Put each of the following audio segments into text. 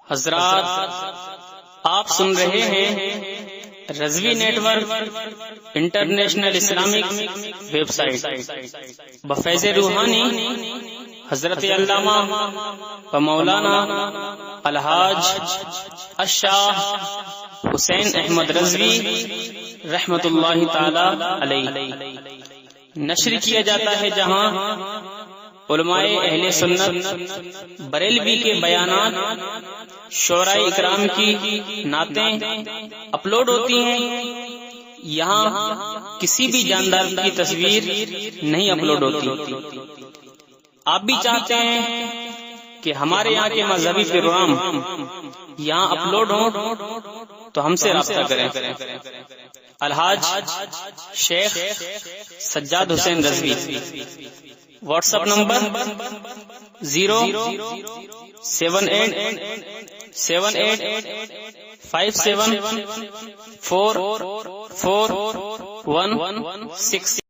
हजरात, आप सुन रहे हैं Razvi network international Islamic website बफैज़ रूहानी हजरत अल्लामा व मौलाना अलहाज अशाह हुसैन अहमद रज़वी रहमतुल्लाहि ताला अलैह नश्र किया जाता है, जहां उलमाए अहले सुन्नत बरेलवी के बयानात शोराए इकराम की नातें अपलोड होती हैं। यहाँ किसी भी जानदार की तस्वीर नहीं अपलोड होती। आप भी चाहते हैं कि हमारे यहाँ के मजहबी प्रोग्राम यहाँ अपलोड हो तो हमसे राब्ता करें। Alhaj Sheikh Sajjad Hussain Razvi, WhatsApp number 0785785744116।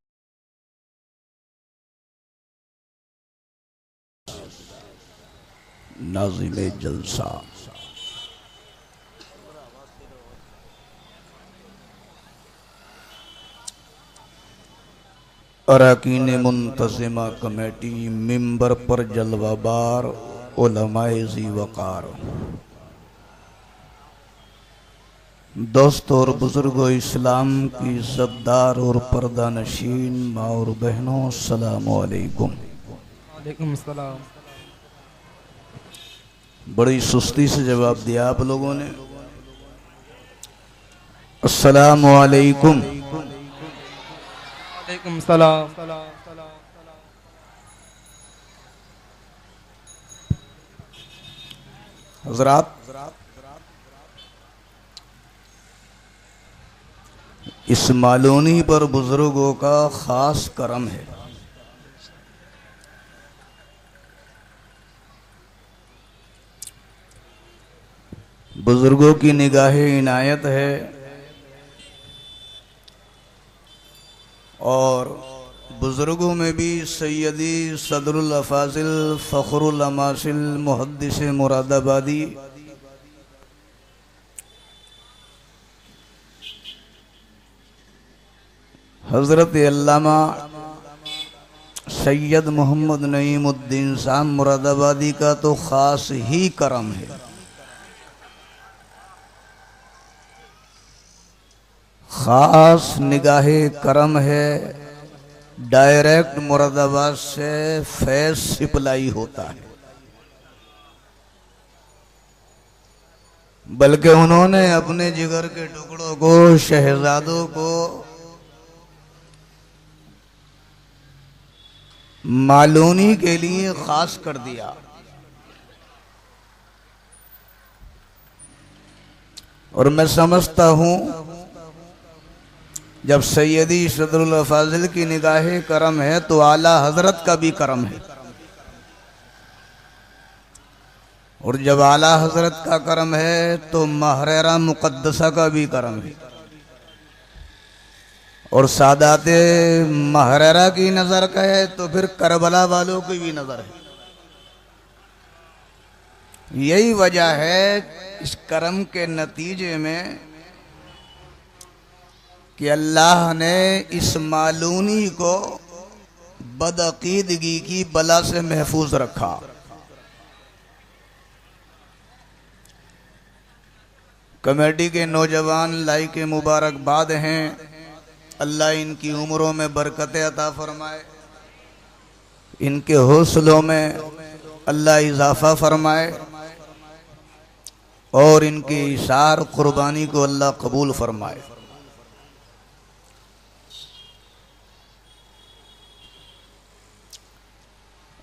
नाज़िम जलसा अरकान मुंतज़िमा कमेटी मिंबर पर जलवाबार उलमाए ज़ी-वक़ार, दोस्तों और बुजुर्गों इस्लाम की इज़्ज़तदार और पर्दा नशीन माँ और बहनों, अस्सलामु अलैकुम। वालेकुम सलाम। बड़ी सुस्ती से जवाब दिया आप लोगों ने। अस्सलामु अलैकुम। वालेकुम सलाम। हज़रात, इस मालूनी पर बुजुर्गों का खास करम है। बुजुर्गों की निगाहे इनायत है और बुजुर्गों में भी सैयदी सदरुल अफाजिल फ़ख्रुल अमासिल मुहद्दिस मुरादाबादी हज़रत अल्लामा सैयद मोहम्मद नईमुद्दीन साहब मुरादाबादी का तो ख़ास ही करम है। ख़ास निगाहे करम है। डायरेक्ट मुरादाबाद से फैज़ सप्लाई होता है, बल्कि उन्होंने अपने जिगर के टुकड़ों को, शहजादों को मालूनी के लिए खास कर दिया। और मैं समझता हूँ जब सैयदी सदरुल अफाजिल की निगाहे करम है तो आला हजरत का भी करम है, और जब आला हजरत का करम है तो महरेरा मुक़द्दसा का भी करम है, और सादाते महरेरा की नज़र का है तो फिर करबला वालों की भी नज़र है। यही वजह है इस करम के नतीजे में कि अल्लाह ने इस मालूनी को बदअकीदगी की बला से महफूज रखा। कमेटी के नौजवान लाइक मुबारकबाद हैं। अल्लाह इनकी उम्रों में बरकत अता फरमाए, इनके हौसलों में अल्लाह इजाफा फरमाए और इनकी इशार कुर्बानी को अल्लाह कबूल फरमाए।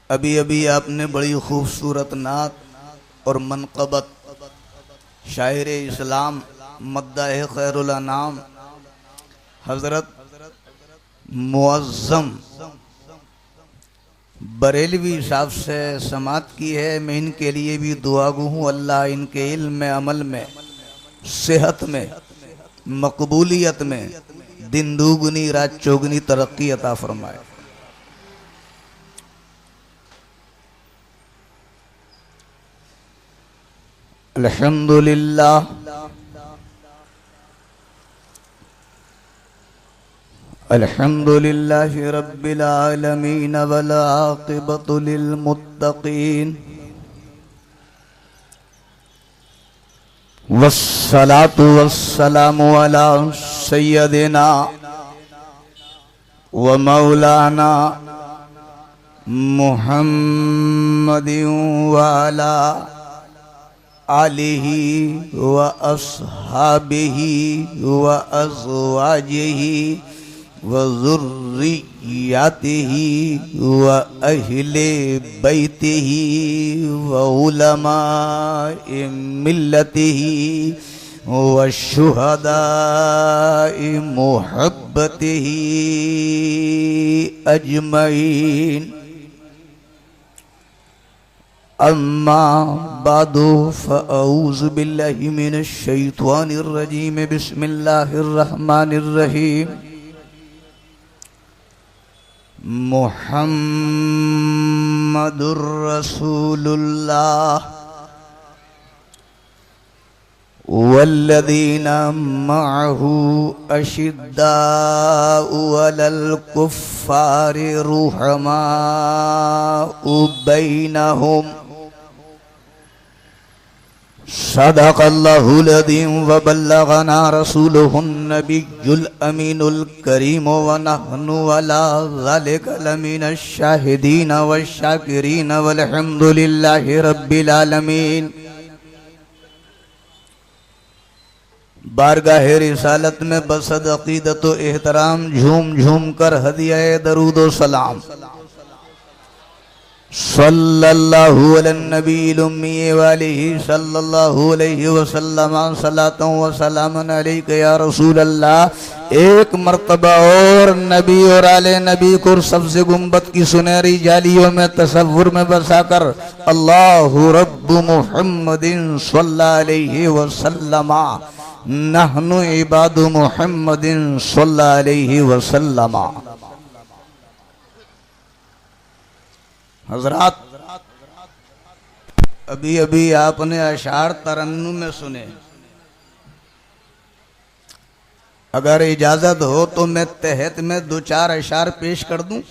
अभी अभी आपने बड़ी खूबसूरत नात और मनक़बत शायर इस्लाम मद्दाह खैरुल अनाम हज़रत मुअज़्ज़म बरेलवी साहब से समात की है। मैं इनके लिए भी दुआ गो हूँ, अल्लाह इनके इल्म में, अमल में, सेहत में, मकबूलियत में दिन दुगनी रात चौगनी तरक्की अता फरमाए। अल्हम्दुलिल्लाह अल्हम्दुलिल्लाहि रब्बिल आलमीन वल आक़िबतु लिल मुत्तक़ीन वस्सलातु वस्सलामु अला सय्यदिना व मौलाना मुहम्मदिन व अला आलिही व अस्हाबिही व अज़वाजिही व ज़ुर्रिय्यतिही व अहले बैतिही व उलमाए मिल्लतिही व शुहदाए मुहब्बतिही अजमईन। अम्मा बादु फ़अऊज़ु बिल्लाहि मिनश शैतानिर रजीम बिस्मिल्लाहिर रहमानिर रहीम। मुहम्मदुर रसूलुल्लाह वल्लज़ीना मअहू अशिद्दाउ अलल कुफ़्फ़ारि रुहमाउ बैनहुम। सदक़ल्लाहुल अज़ीम व बल्लगना रसूलुहुन नबियुल अमीनुल करीम व नहनु अला ज़ालिका लमिनश शाहिदीन वश शाकिरीन वल्हम्दुलिल्लाहि रब्बिल आलमीन। बारगाह रिसालत में बसद अक़ीदत व एहतराम झूम झूम कर हदिया दरूद व सलाम सल्लल्लाहु अलैहि नबील उम्मी व आलिही सल्लल्लाहु अलैहि वसल्लम सलातन व सलामन अलैका या रसूल अल्लाह। एक मर्तबा और नबी और आले नबी को सबसे गुंबद की सुनहरी जालियों में तसव्वुर में बसाकर अल्लाहु रब्बु मुहम्मदिन सल्लल्लाहु अलैहि वसल्लम नहनु इबादु मुहम्मदिन सल्लल्लाहु अलैहि वसल्लम। हजरात, अभी अभी आपने अशार तरन्नुम में सुने। अगर इजाजत हो तो मैं तहत में दो चार अशार पेश कर दूं।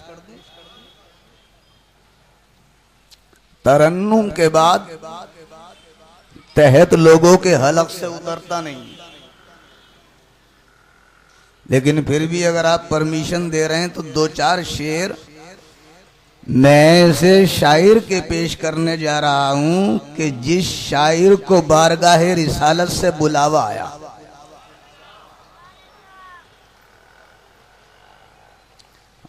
तरन्नुम के बाद तहत लोगों के हलक से उतरता नहीं, लेकिन फिर भी अगर आप परमिशन दे रहे हैं तो दो चार शेर मैं ऐसे शायर के पेश करने जा रहा हूं कि जिस शायर को बारगाह रिसालत से बुलावा आया।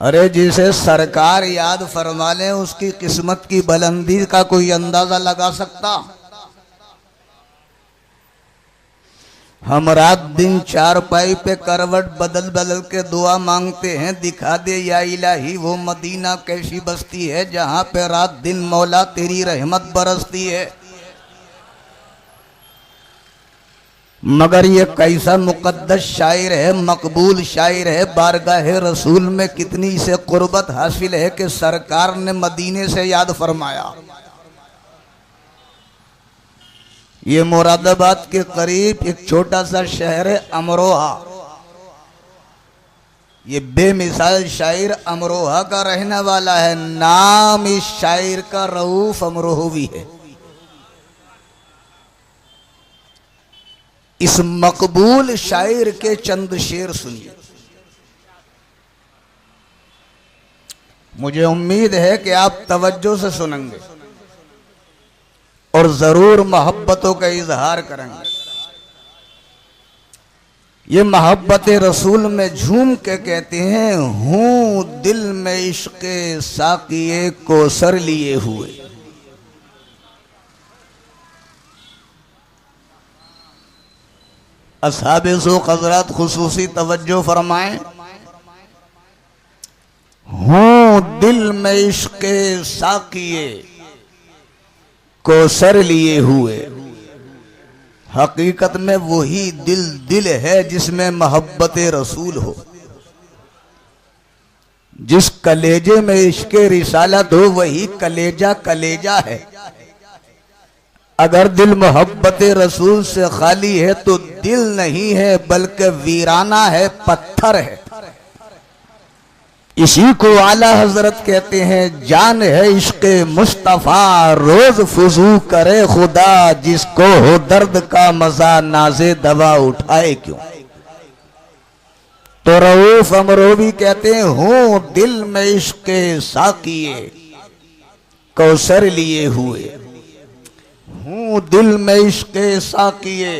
अरे जिसे सरकार याद फरमा ले उसकी किस्मत की बुलंदी का कोई अंदाजा लगा सकता? हम रात दिन चारपाई पे करवट बदल बदल के दुआ मांगते हैं, दिखा दे या इलाही वो मदीना कैसी बस्ती है जहां पे रात दिन मौला तेरी रहमत बरसती है। मगर ये कैसा मुकद्दस शायर है, मकबूल शायर है। बारगाह रसूल में कितनी से कुर्बत हासिल है कि सरकार ने मदीने से याद फरमाया। ये मुरादाबाद के करीब एक छोटा सा शहर है अमरोहा। ये बेमिसाल शायर अमरोहा का रहने वाला है। नाम इस शायर का रऊफ अमरोहवी है। इस मकबूल शायर के चंद शेर सुनिए। मुझे उम्मीद है कि आप तवज्जो से सुनेंगे और जरूर मोहब्बतों का इजहार करेंगे। ये मोहब्बत रसूल में झूम के कहते हैं, हूं दिल में इश्क़ साक़िए को सर लिए हुए। असहाबे ज़ौक़ हज़रात खुसूसी तवज्जो फरमाएं। हूं दिल में इश्क़ साक़िए को सर लिए हुए। हकीकत में वही दिल है जिसमें मोहब्बत रसूल हो। जिस कलेजे में इश्क़ रिसालत हो वही कलेजा कलेजा है। अगर दिल मोहब्बत रसूल से खाली है तो दिल नहीं है बल्कि वीराना है, पत्थर है। इसी को आला हजरत कहते हैं, जान है इश्क़ मुस्तफ़ा रोज फुजू करे खुदा, जिसको हो दर्द का मजा नाज़े दवा उठाए क्यों। तो रऊफ अमरोवी कहते हैं, हूं दिल में इश्क़ साकिए कौसर लिए हुए, हूं दिल में इश्क़ साकिए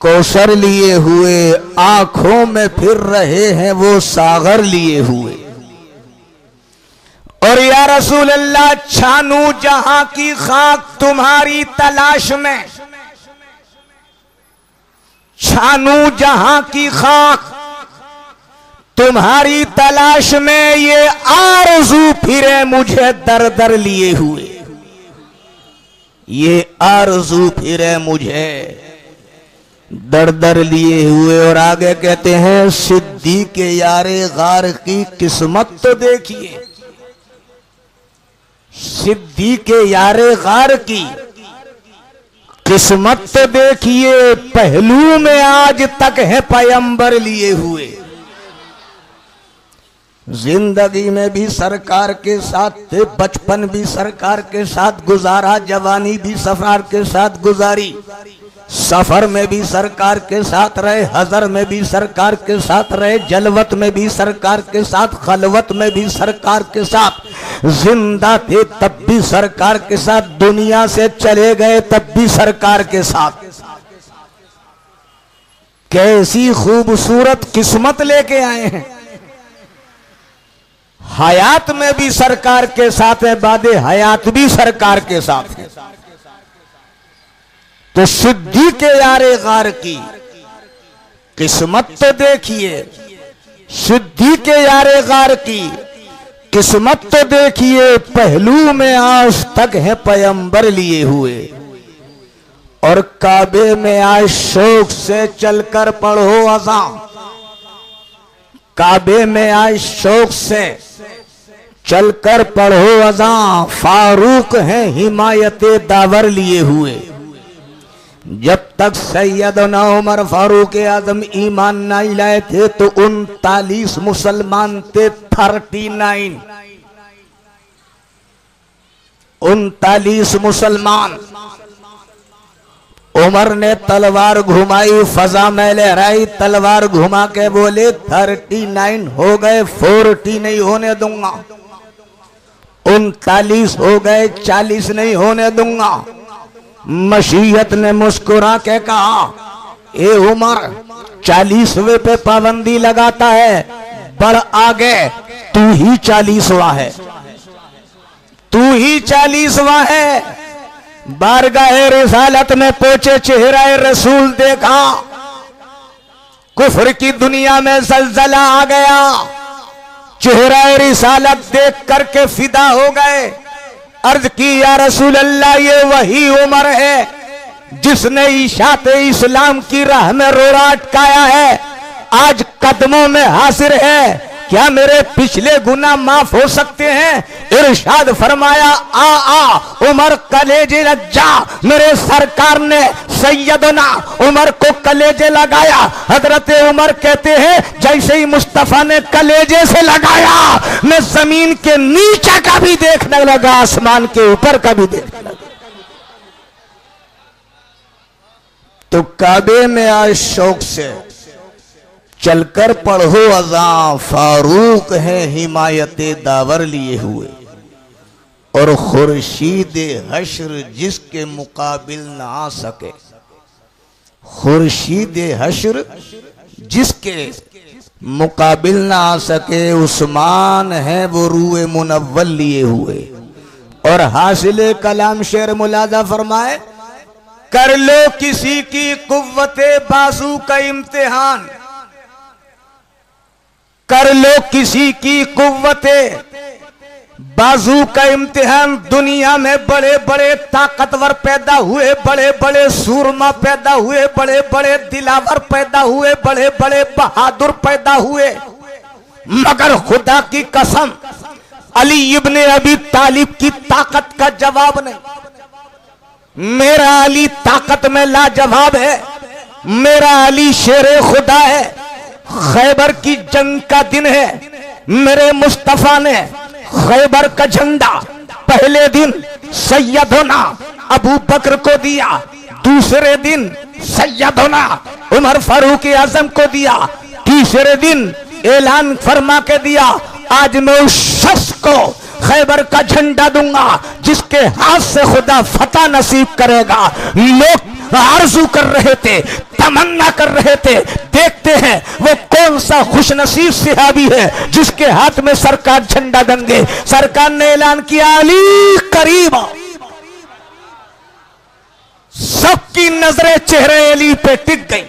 कौसर लिए हुए, आंखों में फिर रहे हैं वो सागर लिए हुए। और या रसूल अल्लाह, छानू जहां की खाक तुम्हारी तलाश में, छानू जहां की खाक तुम्हारी तलाश में, ये आरज़ू फिरे मुझे दर दर लिए हुए, ये आरज़ू फिरे मुझे दर दर लिए हुए। और आगे कहते हैं, सिद्दीक़ यारे गार की किस्मत तो देखिए, सिद्दीक़ यारे गार की किस्मत तो देखिए, पहलू में आज तक है पैगंबर लिए हुए। जिंदगी में भी सरकार के साथ थे, बचपन भी सरकार के साथ गुजारा, जवानी भी सरकार के साथ गुजारी, सफर में भी सरकार के साथ रहे, हजर में भी सरकार के साथ रहे, जलवत में भी सरकार के साथ, खलवत में भी सरकार के साथ, जिंदा थे तब भी सरकार के साथ, दुनिया से चले गए तब भी सरकार के साथ। कैसी खूबसूरत किस्मत लेके आए हैं। हयात में भी सरकार के साथ है, बादे हयात भी सरकार के साथ है। तो सिद्दीक़ यारे गार की किस्मत तो देखिए, सिद्दीक़ यारे गार की किस्मत तो देखिए, पहलू में आज तक है पैगंबर लिए हुए। और काबे में आज शौक से चलकर पढ़ो अज़ां, काबे में आज शौक से चलकर पढ़ो अज़ां, फारूक हैं हिमायत दावर लिए हुए। जब तक सैयदना उमर फारूक आजम ईमान नहीं लाए थे तो 39 मुसलमान थे, 39 मुसलमान। उमर ने तलवार घुमाई, फजा में लहराई, तलवार घुमा के बोले 39 हो गए, 40 नहीं होने दूंगा। 39 हो गए, 40 नहीं होने दूंगा। मशीयत ने मुस्कुरा के कहा, ए उमर 40वें पे पाबंदी लगाता है, बढ़ आगे, तू ही 40वां है, तू ही 40वां है। बारगाहे रिसालत में पहुंचे, चेहरा रसूल देखा, कुफ्र की दुनिया में जलजला आ गया। चेहरा रिसालत देख करके फिदा हो गए। अर्ज की, या रसूल अल्लाह, ये वही उमर है जिसने इशात इस्लाम की राह में रोड़ा अटकाया है, आज कदमों में हाजिर है, क्या मेरे पिछले गुनाह माफ हो सकते हैं। इरशाद फरमाया, आ उमर कलेजे लग जा। मेरे सरकार ने सैयदना उमर को कलेजे लगाया। हजरत उमर कहते हैं, जैसे ही मुस्तफा ने कलेजे से लगाया, मैं जमीन के नीचे का भी देखने लगा, आसमान के ऊपर का भी देखने लगा। तो काबे में आज शौक से चलकर पढ़ो अज़ां, फारूक है हिमायत दावर लिए हुए। और खुर्शीद हश्र जिसके मुकाबिल न आ सके, खुर्शीद हश्र जिसके मुकाबिल न आ सके, उस्मान है वो रूए मुनव्वल लिए हुए। और हासिल कलाम शेर मुलाजा फरमाए, कर लो किसी की कुव्वते बाजू का इम्तिहान, कर लो किसी की कुव्वते बाजू का इम्तिहान। दुनिया में बड़े बड़े ताकतवर पैदा हुए, बड़े बड़े सूरमा पैदा हुए, बड़े बड़े दिलावर पैदा हुए, बड़े बड़े बहादुर पैदा हुए, मगर खुदा की कसम अली इब्ने अबी तालिब की ताकत का जवाब नहीं। मेरा अली ताकत में लाजवाब है, मेरा अली शेरे खुदा है। खैबर की जंग का दिन है, मेरे मुस्तफा ने खैबर का झंडा पहले दिन सैयदना अबू बकर को दिया, दूसरे दिन सैयदना उमर फारूक आजम को दिया, तीसरे दिन ऐलान फरमा के दिया आज मैं उस शख्स को खैबर का झंडा दूंगा जिसके हाथ से खुदा फतह नसीब करेगा। लोग आरजू कर रहे थे, तमन्ना कर रहे थे, देखते हैं वो कौन सा खुशनसीब सहाबी है जिसके हाथ में सरकार झंडा देंगे। सरकार ने ऐलान किया अली करीब आओ। सबकी नजरें चेहरे अली पे टिक गई।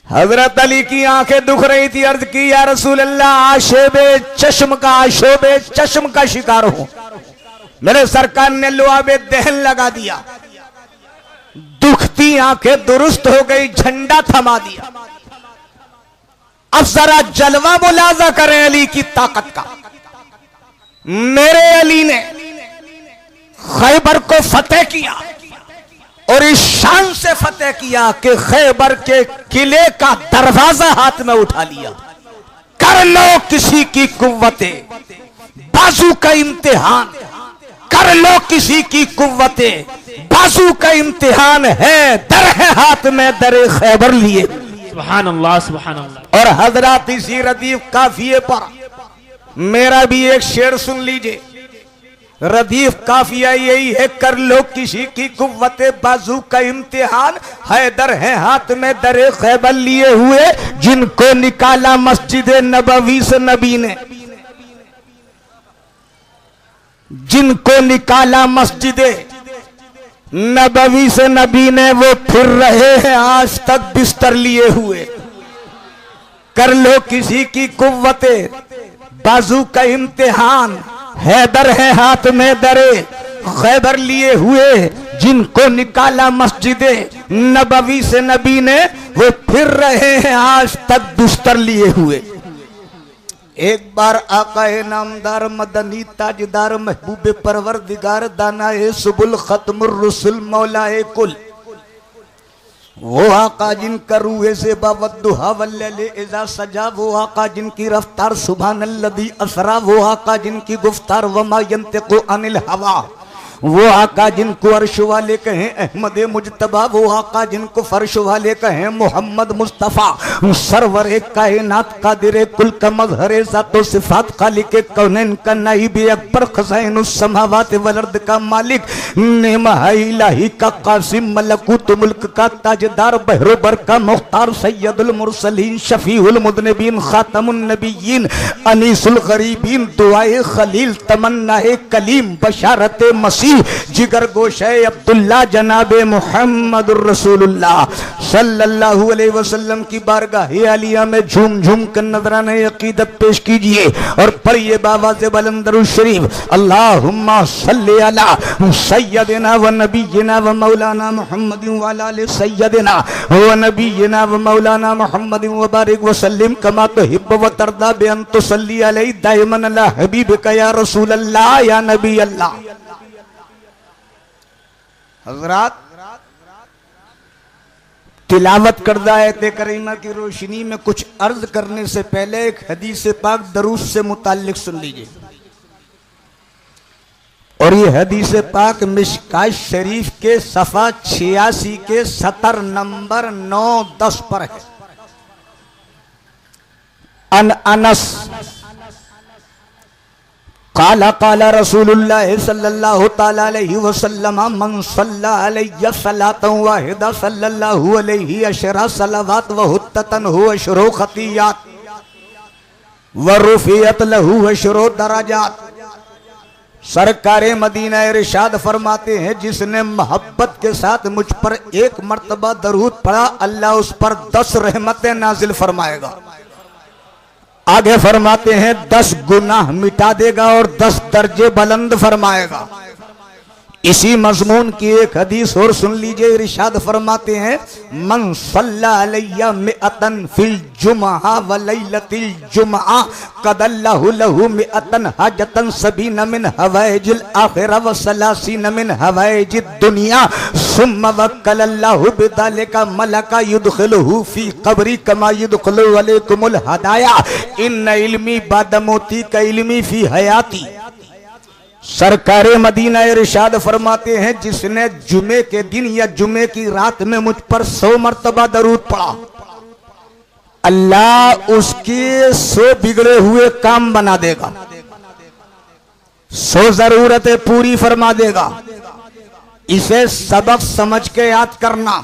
हजरत अली की आंखें दुख रही थी, अर्ज की या रसूल अल्लाह आशोबे चश्म का शिकार हूं। मेरे सरकार ने लुआबे दहन लगा दिया, दुखती आंखें दुरुस्त हो गई, झंडा थमा दिया। अब जरा जलवा मुलाजा करें अली की ताकत का। मेरे अली ने खैबर को फतेह किया और इस शान से फतेह किया कि खैबर के किले का दरवाजा हाथ में उठा लिया। कर लो किसी की कुव्वते बाजू का इम्तिहान, कर लो किसी की कुव्वते बाजू का इम्तिहान है, दर है हाथ में दरे खैबर लिए। सुभान अल्लाह सुभान अल्लाह। और हजरत इसी रदीफ काफिये पर मेरा भी एक शेर सुन लीजिए। रदीफ काफिया यही है, कर लो किसी की कुव्वते बाजू का इम्तिहान, हैदर है हाथ में दरे खैबर लिए हुए, जिनको निकाला मस्जिद नबवी से नबी ने, जिनको निकाला मस्जिद नबवी से नबी ने, वो फिर रहे हैं आज तक बिस्तर लिए हुए। कर लो किसी की कुव्वते बाजू का इम्तिहान, हैदर है हाथ में दरे खैबर लिए हुए, जिनको निकाला मस्जिदे नबवी से नबी ने, वो फिर रहे हैं आज तक बिस्तर लिए हुए। एक बार आकाए नामदार मदनी ताजदार महबूब परवरदिगार दानाए सुबुल खत्मुर रसूल मौलाए कुल, वो आका जिनका रूहे से बावद्दुहा वल्लैले इज़ा सजा, वो आका जिनकी रफ्तार सुभानल्लज़ी असरा, वो आका जिनकी गुफ्तार वमा यंतिकु अनिल हवा, वो आका जिनको अर्श वाले कहें अहमद मुजतबा, वो आका जिनको फर्श वाले कहें मोहम्मद मुस्तफ़ा, सरवर कायनात कादिर कुल का मज़हर ज़ातो सिफ़ात खालिक कौनैन का नाइब अकबर खज़ाइनुस समावात वल अर्द का मालिक, नेमह इलाही का कासिम मलकूत मुल्क का ताजदार बहरोबर का मुख्तार सैयदुल मुरसलीन शफीउल मुज़निबीन खातमुन नबिय्यीन अनीसुल गरीबीन दुआए खलील तमन्नाए कलीम बशारत मसीह जिगर गोशे अब्दुल्ला जनाबे मुहम्मदुर रसूलुल्लाह सल्लल्लाहु अलैहि वसल्लम की बारगाह आलिया में झूम झूम कर नजराने अकीदत पेश कीजिए और पढ़िए बावाज़े बुलंद दरूद शरीफ। अल्लाहुम्मा सल्ली अला सय्यदिना व नबिय्यिना व मौलाना मुहम्मदिन व अला आलि सय्यदिना व नबिय्यिना व मौलाना मुहम्मदिन व बारिक व सल्लिम कमा तुहिब्बु व तरदा बि अन तुसल्ली अलैहि दाइमन अला हबीबिका या रसूलल्लाह या नबी अल्लाह। हज़रात तिलावत करदा आयत करीमा की रोशनी में कुछ अर्ज करने से पहले एक हदीस पाक दरूद से मुताल्लिक सुन लीजिए। और ये हदीस पाक मिशकात शरीफ के सफ़ा 86 के 70 नंबर 9-10 पर है। अन अनस काला काला रसूलुल्लाह सल्लल्लाहु ताला अलैहि वसल्लम मन सल्ला अलैहि सलातन वाहिदा सल्लल्लाहु अलैहि अशरा सलावात व हुत्ततन हु अशरो खतियात व रुफियत लहु अशरो दराजात। सरकारे मदीना इरशाद फरमाते हैं, जिसने मोहब्बत के साथ मुझ पर एक मर्तबा दरूद पढ़ा, अल्लाह उस पर 10 रहमतें नाजिल फरमाएगा। आगे फरमाते हैं 10 गुनाह मिटा देगा और 10 दर्जे बुलंद फरमाएगा। इसी मजमून की एक हदीस और सुन लीजिए। इरशाद फरमाते हैं मन सल्ला अलैया मिअतन फिल जुमआ व लैलतिल जुमआ कदल्लहु लहु मिअतन हजतन सबीन मिन हवाइजिल आखिरा व सलासीन मिन हवाइजिद दुनिया सुम्मा वक्कलल्लाहु बिदालिका मलका युदखिलुहु फी कब्री कमा युदखिलु अलैकुमुल हदाया इन इल्मी बाद मौती का इल्मी फी हयाती। सरकार मदीना इरशाद फरमाते हैं जिसने जुमे के दिन या जुमे की रात में मुझ पर 100 मर्तबा दरूद पढ़ा, अल्लाह उसके 100 बिगड़े हुए काम बना देगा, 100 जरूरतें पूरी फरमा देगा। इसे सबक समझ के याद करना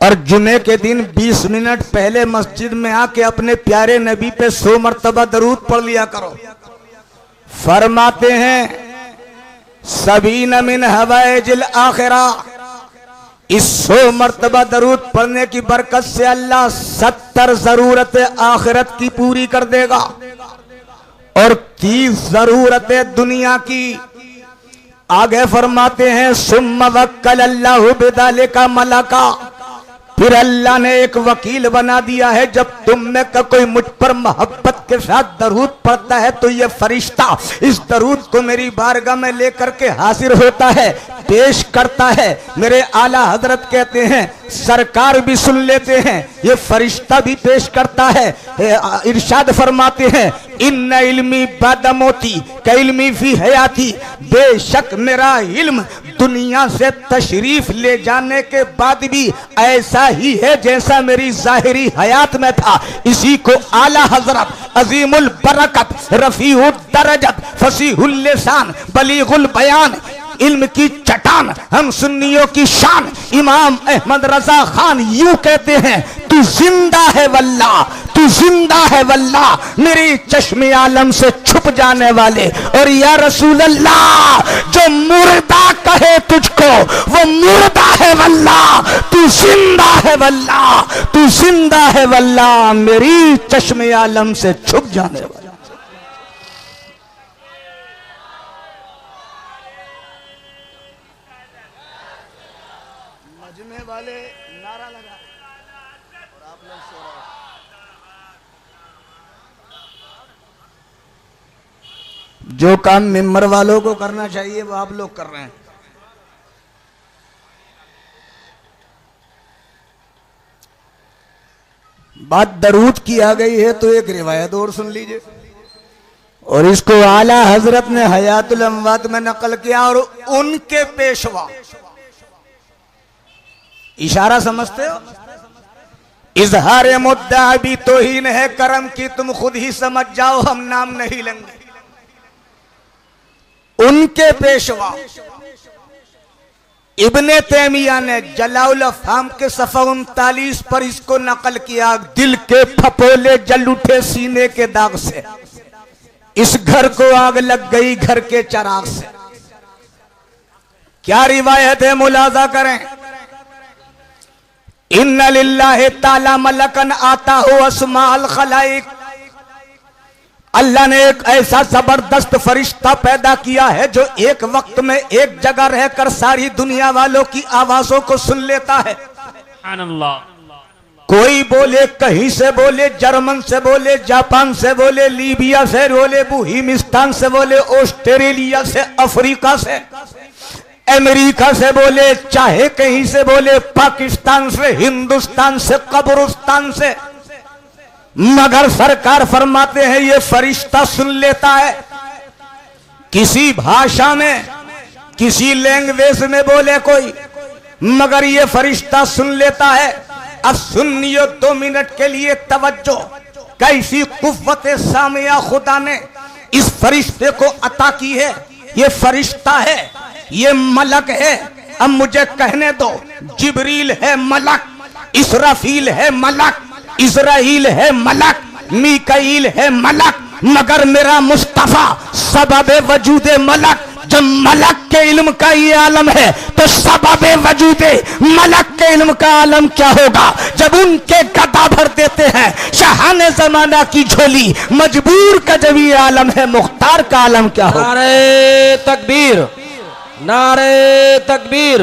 और जुमे के दिन 20 मिनट पहले मस्जिद में आके अपने प्यारे नबी पे 100 मर्तबा दरूद पढ़ लिया करो। फरमाते हैं सबीन मिन हवाइजिल आखिरा, इस 100 मर्तबा दरूद पढ़ने की बरकत से अल्लाह 70 जरूरतें आखिरत की पूरी कर देगा और 30 जरूरतें दुनिया की। आगे फरमाते हैं सुम्मा वक्कलल्लाहु बिदालिका मलका, फिर अल्लाह ने एक वकील बना दिया है। जब तुम में का कोई मुझ पर मोहब्बत के साथ दरूद पढ़ता है तो ये फरिश्ता इस दरूद को मेरी बारगाह में लेकर के हाजिर होता है, पेश करता है। मेरे आला हजरत कहते हैं सरकार भी सुन लेते हैं, ये फरिश्ता भी पेश करता है। इरशाद फरमाते हैं इन इल्मी बाद मौती का इल्मी फी हयाती, बेशक मेरा इल्म दुनिया से तशरीफ ले जाने के बाद भी ऐसा ही है जैसा मेरी जाहिरी हयात में था। इसी को आला हजरत अजीमुल बरकत रफीउद दरजत फसीहुल लिसान बलीगुल बयान इल्म की चट्टान हम सुन्नियों की शान इमाम अहमद रजा खान यूं कहते हैं तू जिंदा है वल्लाह, तू जिंदा है वल्लाह मेरी चश्मे आलम से छुप जाने वाले। और या रसूल अल्लाह जो मुर्दा कहे तुझको वो मुर्दा है वल्लाह, तू जिंदा है वल्लाह, तू जिंदा है वल्लाह मेरी चश्मे आलम से छुप जाने वाले। मजमे वाले नारा लगा और आप लोग सो रहे हो। जो काम मिंबर वालों को करना चाहिए वो आप लोग कर रहे हैं। बात दरूद की आ गई है तो एक रिवायत और सुन लीजिए और इसको आला हजरत ने हयातुल अमवात में नकल किया और उनके पेशवा। इशारा समझते हो? इजहार मुद्दा भी तौहीन है करम की, तुम खुद ही समझ जाओ हम नाम नहीं लेंगे। उनके पेशवा इब्ने तैमिया ने जलाउल अफ़हाम के सफ़ा 39 पर इसको नकल किया। दिल के फपोले जल उठे सीने के दाग से, इस घर को आग लग गई घर के चराग से। क्या रिवायत है मुलाजा करें। इन्ना लिल्लाहि ताला मलकन आता हो अस्माअल खलाइक, अल्लाह ने एक ऐसा जबरदस्त फरिश्ता पैदा किया है जो एक वक्त में एक जगह रहकर सारी दुनिया वालों की आवाजों को सुन लेता है। कोई बोले, कहीं से बोले, जर्मन से बोले, जापान से बोले, लीबिया से बोले, बुहिमिस्तान से बोले, ऑस्ट्रेलिया से, अफ्रीका से, अमेरिका से बोले, चाहे कहीं से बोले, पाकिस्तान से, हिंदुस्तान से, कब्रिस्तान से, मगर सरकार फरमाते हैं ये फरिश्ता सुन लेता है। किसी भाषा में, किसी लैंग्वेज में बोले कोई, मगर ये फरिश्ता सुन लेता है। अब सुनियो 2 मिनट के लिए तवज्जो, कैसी कुव्वत सामिया खुदा ने इस फरिश्ते को अता की है। ये फरिश्ता है, ये मलक है। अब मुझे कहने दो, जिब्रील है मलक, इसराफील है मलक, इज़राइल है मलक, मीकाईल है मलक, मगर मेरा मुस्तफा सबबे वजूदे मलक। जब मलक के इल्म का ये आलम है तो सबबे वजूदे मलक के इल्म का आलम क्या होगा। जब उनके गदा भर देते हैं शाहाने जमाना की झोली, मजबूर का जब ये आलम है मुख्तार का आलम क्या होगा। नारे तकबीर, नारे तकबीर,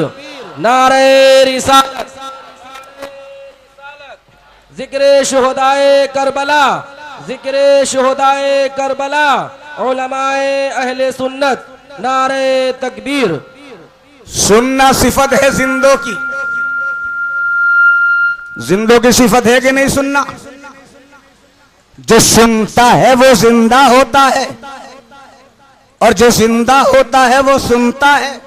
नारे रिसालत, जिक्र शुहदाए करबला, जिक्र शुहदाए करबला, उलमाए अहले सुन्नत, नारे तकबीर। सुनना सिफत है जिंदों की, जिंदों की सिफत है कि नहीं सुनना? जो सुनता है वो जिंदा होता है, और जो जिंदा होता है वो सुनता है।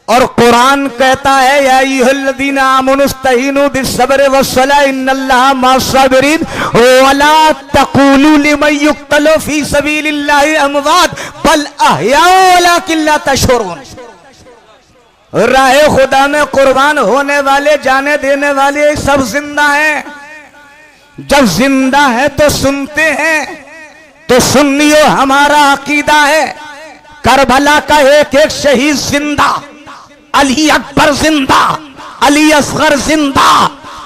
और कुरान कहता है या अय्युहल्लज़ीना आमनुस्तईनु बिस्सब्रि वस्सलाह इन्नल्लाहा मअस्साबिरीन वला तक़ूलू लिमन युक़्तलू फी सबीलिल्लाहि अमवात बल अहयाउ वलाकिन ला तशऊरून। राहे खुदा में कुर्बान होने वाले, जाने देने वाले सब जिंदा हैं। जब जिंदा है तो सुनते हैं। तो सुन्नियों, हमारा अकीदा है करबला का एक एक शहीद जिंदा, अली अकबर जिंदा, अली असगर जिंदा,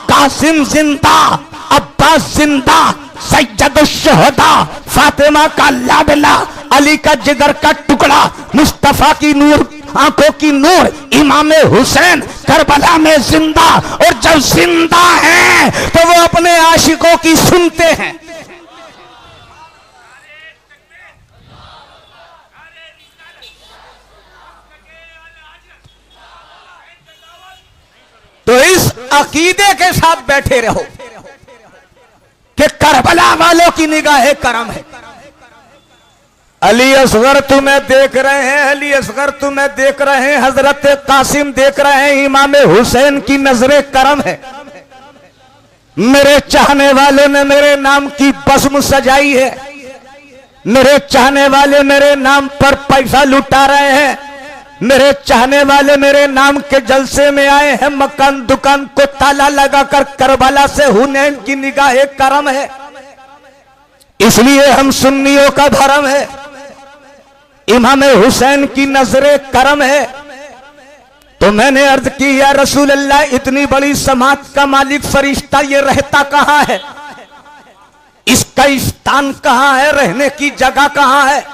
कासिम जिंदा, अब्बास जिंदा, सैयदुश्शुहदा, फातिमा का लाडला, अली का जिगर का टुकड़ा, मुस्तफा की नूर आंखों की नूर, इमाम हुसैन करबला में जिंदा। और जब जिंदा है तो वो अपने आशिकों की सुनते हैं। तो इस अकीदे के साथ बैठे रहो कि करबला वालों की निगाह करम है। अली असगर तुम्हें देख रहे हैं, अली असगर तुम्हें देख रहे हैं, हजरत कासिम देख रहे हैं, इमाम हुसैन की नजरे करम है। मेरे चाहने वाले ने मेरे नाम की बस्म सजाई है, मेरे चाहने वाले मेरे नाम पर पैसा लुटा रहे हैं, मेरे चाहने वाले मेरे नाम के जलसे में आए हैं, मकान दुकान को ताला लगाकर करबला से हुनैन की निगाह करम है। इसलिए हम सुन्नियों का धर्म है, इमाम हुसैन की नजरे करम है। तो मैंने अर्ज की या रसूल अल्लाह, इतनी बड़ी समात का मालिक फरिश्ता ये रहता कहां है? इसका स्थान कहां है? रहने की जगह कहां है?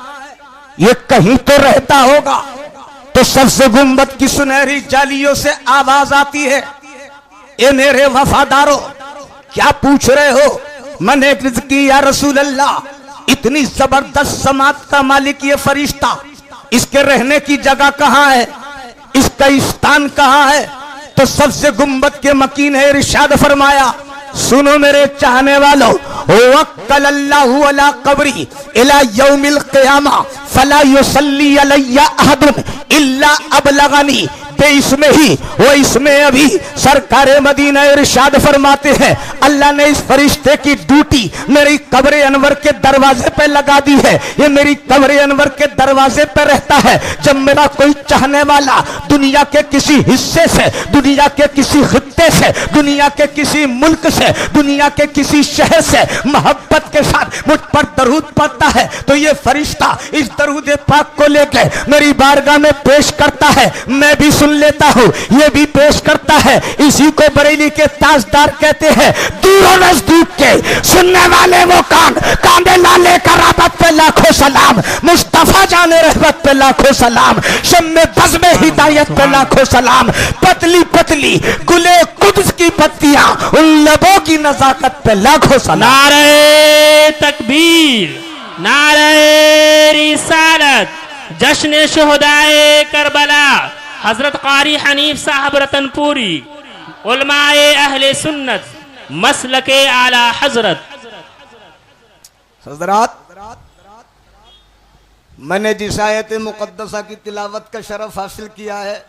ये कहीं तो रहता होगा। तो सबसे गुंबद की सुनहरी जालियों से आवाज आती है, ए मेरे वफादारों, क्या पूछ रहे हो? मैंने अर्ज की या रसूल अल्लाह, इतनी जबरदस्त समात का मालिक ये फरिश्ता, इसके रहने की जगह कहां है? इसका स्थान कहां है? तो सबसे गुंबद के मकीन है इरशाद फरमाया, सुनो मेरे चाहने वालों, वक्कलल्लाहु अला कब्री इला यौमिल क़ियामा फला युसल्ली अलैया अहदुन इल्ला अबलगनी। इसमें ही वो इसमें अभी सरकार मदीना इरशाद फरमाते हैं, अल्लाह ने इस फरिश्ते की ड्यूटी मेरी कब्र अनवर के दरवाजे पे लगा दी है। ये मेरी कब्र अनवर के दरवाजे पे रहता है। जब मेरा कोई चाहने वाला दुनिया के किसी हिस्से से, दुनिया के किसी खित्ते से, दुनिया के किसी मुल्क से, दुनिया के किसी शहर से मोहब्बत के साथ मुझ पर दरूद पढ़ता है, तो ये फरिश्ता इस दरूद पाक को लेकर मेरी बारगाह में पेश करता है। मैं भी सुन लेता हूं, ये भी पेश करता है। इसी को बरेली के ताजदार कहते हैं। दूरों नजदीक के सुनने वाले वो कांदे लाले का राबत पे लाखों सलाम, मुस्तफा जाने रहमत पे लाखों सलाम, शम्मे बज़ में हिदायत पे लाखों सलाम, पतली पतली गुले कुद्स की पत्तियां, उन लबों की नजाकत पे लाखों सलाम। नारे तकबीर, नारे रिसालत, जश्न शुहदाए करबला, हजरत कारी हनीफ साहब रतनपुरी, उलमाए अहले सुन्नत, मसलके आला हजरत। हजरात, मैंने जिस आयत मुकद्दसा की तिलावत का शरफ हासिल किया है,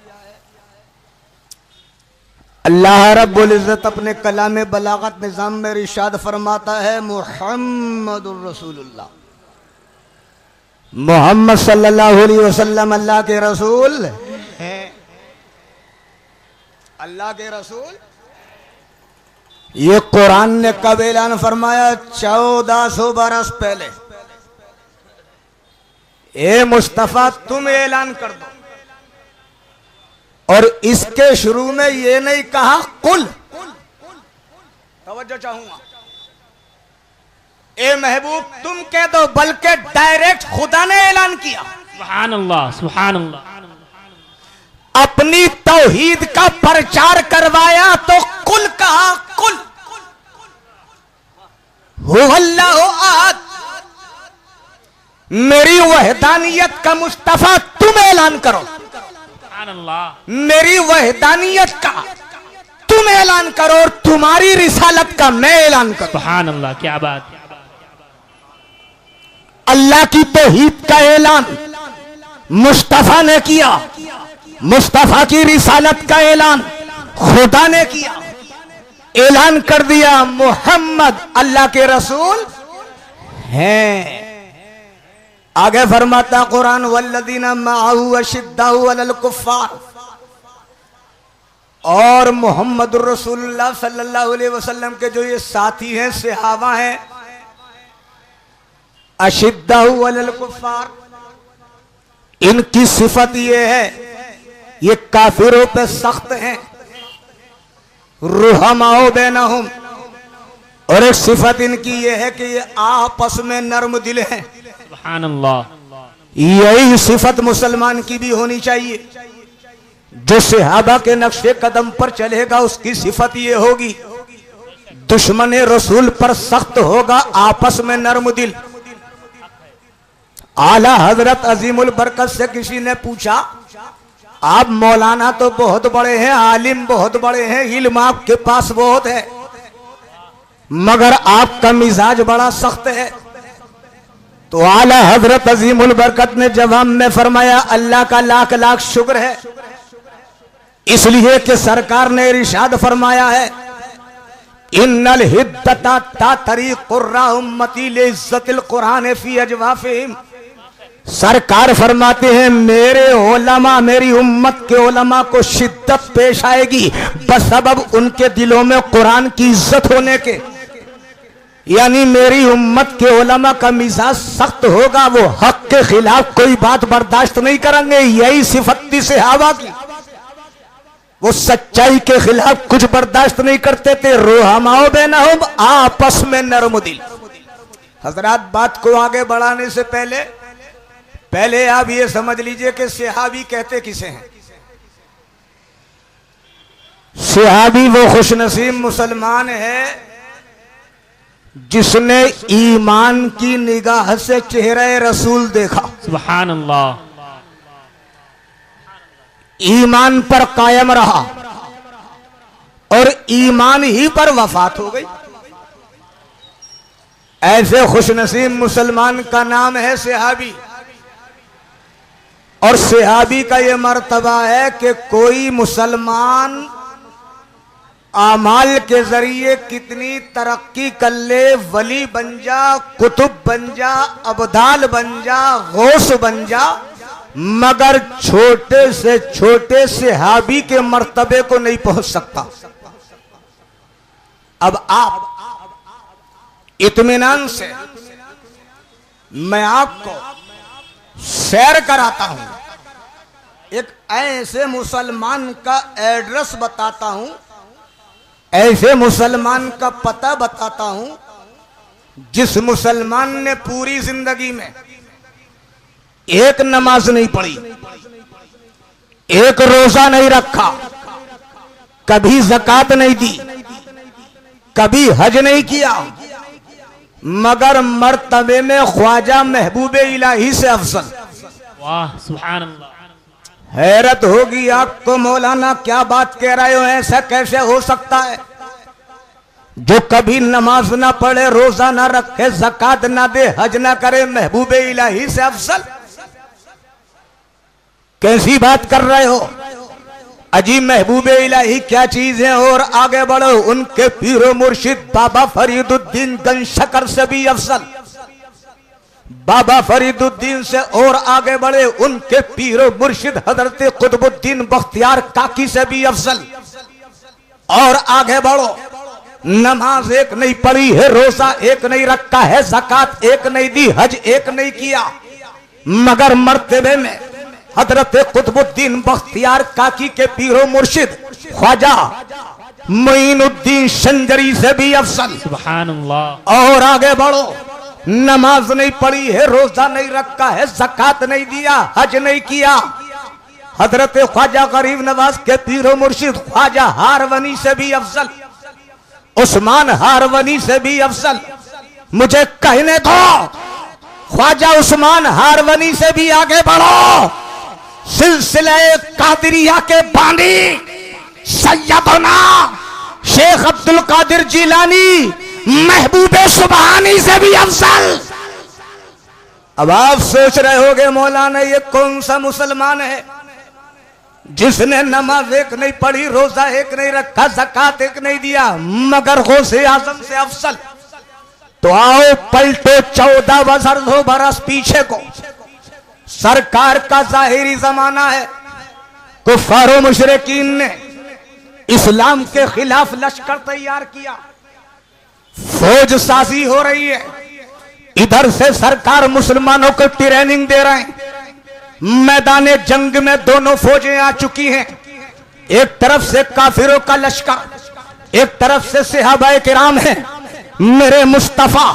अल्लाह रब्बुल इज्जत अपने कलाम बलागत निजाम में इरशाद फरमाता है, मुहम्मदुर रसूलुल्लाह, मोहम्मद सल्लल्लाहु अलैहि वसल्लम अल्लाह के रसूल हैं। अल्लाह के रसूल। ये कुरान ने कब ऐलान फरमाया? 1400 बरस पहले। ए मुस्तफा, तुम ऐलान कर दो। और इसके शुरू में ये नहीं कहा कुल, तवज्जो चाहूंगा, ए महबूब तुम कह दो, बल्कि डायरेक्ट खुदा ने ऐलान किया। सुभान अल्लाह, सुभान अल्लाह। अपनी तौहीद का प्रचार करवाया तो कुल कहा, कुल हुवल्लाहु अहद, मेरी वहदानियत का मुस्तफा तुम ऐलान करो, मेरी वहदानियत का तुम ऐलान करो और तुम्हारी रिसालत का मैं ऐलान करूं। सुभान अल्लाह, क्या बात। अल्लाह की तौहीद का ऐलान मुस्तफा ने किया, मुस्तफा की रिसालत का ऐलान खुदा ने किया, ऐलान कर दिया मोहम्मद अल्लाह के रसूल हैं। आगे फरमाता कुरान, वल्लदीना माअहू अशिद्दाउ अलल कुफ्फार, और मोहम्मद रसूलुल्लाह सल्लल्लाहु अलैहि वसल्लम के जो ये साथी हैं, सहाबा हैं, अशिद्दाउ अलल कुफ्फार, इनकी सिफत ये है, ये काफिरों पे सख्त हैं, रुहमाओ बैनहुम, और एक सिफत इनकी ये है कि ये आपस में नर्म दिल हैं। सुभान अल्लाह। यही सिफत मुसलमान की भी होनी चाहिए। जो सहाबा के नक्शे कदम पर चलेगा उसकी सिफत ये होगी, दुश्मन रसूल पर सख्त होगा, आपस में नर्म दिल। आला हजरत अजीमुल बरकत से किसी ने पूछा, आप मौलाना तो बहुत बड़े हैं, आलिम बहुत बड़े हैं, इल्म आपके पास बहुत है, मगर आपका मिजाज बड़ा सख्त है। तो आला हजरत अजीमुल बरकत ने जवाब में फरमाया, अल्लाह का लाख लाख शुक्र है, इसलिए कि सरकार ने इरशाद फरमाया है, इन्नल हिद्दता तातरी कुर्रा उम्मती लिइज्जतिल कुरान फी अजवाफिहिम। सरकार फरमाते हैं मेरे उलमा, मेरी उम्मत के उलमा को शिद्दत पेश आएगी बसबब उनके दिलों में कुरान की इज्जत होने के, यानी मेरी उम्मत के उलमा का मिजाज सख्त होगा, वो हक के खिलाफ कोई बात बर्दाश्त नहीं करेंगे। यही सिफत थी सहाबा की, वो सच्चाई के खिलाफ कुछ बर्दाश्त नहीं करते थे। रुहमाओ बैनहुम, आपस में नरम दिल। हजरात, बात को आगे बढ़ाने से पहले आप ये समझ लीजिए कि सहाबी कहते किसे हैं। सहाबी वो खुशनसीब मुसलमान है जिसने ईमान की निगाह से चेहरे रसूल देखा। सुभान अल्लाह। ईमान पर कायम रहा और ईमान ही पर वफात हो गई। ऐसे खुशनसीब मुसलमान का नाम है सहाबी। और सहाबी का यह मर्तबा है कि कोई मुसलमान आमाल के जरिए कितनी तरक्की कर ले, वली बन जा, कुतुब बन जा, अब्दाल बन जा, गौस बन जा, मगर छोटे से छोटे सहाबी के मर्तबे को नहीं पहुंच सकता। अब आप इत्मीनान से मैं आपको सैर कराता हूं, एक ऐसे मुसलमान का एड्रेस बताता हूं, ऐसे मुसलमान का पता बताता हूं जिस मुसलमान ने पूरी जिंदगी में एक नमाज नहीं पढ़ी, एक रोजा नहीं रखा, कभी ज़कात नहीं दी, कभी हज नहीं किया, मगर मर्तबे में ख्वाजा महबूबे इलाही से अफजल। वाह, सुभान अल्लाह। हैरत होगी आपको, मौलाना क्या बात कह रहे हो, ऐसा कैसे हो सकता है? जो कभी नमाज ना पढ़े, रोजा ना रखे, ज़कात ना दे, हज ना करे, महबूबे इलाही से अफजल? कैसी बात कर रहे हो? अजीब महबूबे इलाही क्या चीज है? और आगे बढ़ो, उनके पीरो मुर्शिद बाबा फरीदुद्दीन गंशकर से भी अफजल। बाबा फरीदुद्दीन से और आगे बढ़े, उनके पीरो मुर्शिद हजरत कुतुबुद्दीन बख्तियार काकी से भी अफजल। और आगे बढ़ो, नमाज एक नहीं पढ़ी है, रोजा एक नहीं रखा है, ज़कात एक नहीं दी, हज एक नहीं किया, मगर मर्तबे में हजरत कुतुबुद्दीन बख्तियार काकी के पीरो मुर्शिद ख्वाजा मोइनुद्दीन संजरी से भी अफजल। सुभान अल्लाह। और आगे बढ़ो, नमाज नहीं पढ़ी है, रोजा नहीं रखा है, ज़कात नहीं दिया, हज नहीं किया, हजरत ख्वाजा गरीब नवाज के पीरो मुर्शिद ख्वाजा हारवनी से भी अफजल, उस्मान हारवनी से भी अफजल, मुझे कहने दो ख्वाजा उस्मान हारवनी से भी आगे बढ़ो। सिलसिले कादरिया के बानी सैयदना शेख अब्दुल कादिर जिलानी महबूबे सुबहानी से भी अफजल। अब आप सोच रहे होगे मौलाना ये कौन सा मुसलमान है जिसने नमाज एक नहीं पढ़ी, रोजा एक नहीं रखा, ज़कात एक नहीं दिया, मगर गौसे आजम से अफसल। तो आओ पलटो 14 बरस पीछे को। सरकार का जाहिरी जमाना है, कुफारो मुशरिकीन ने इस्लाम के खिलाफ लश्कर तैयार किया, फौज साजी हो रही है। इधर से सरकार मुसलमानों को ट्रेनिंग दे रहे हैं। मैदाने जंग में दोनों फौजें आ चुकी हैं। एक तरफ से काफिरों का लश्कर, एक तरफ से सहाबाए किराम है। मेरे मुस्तफा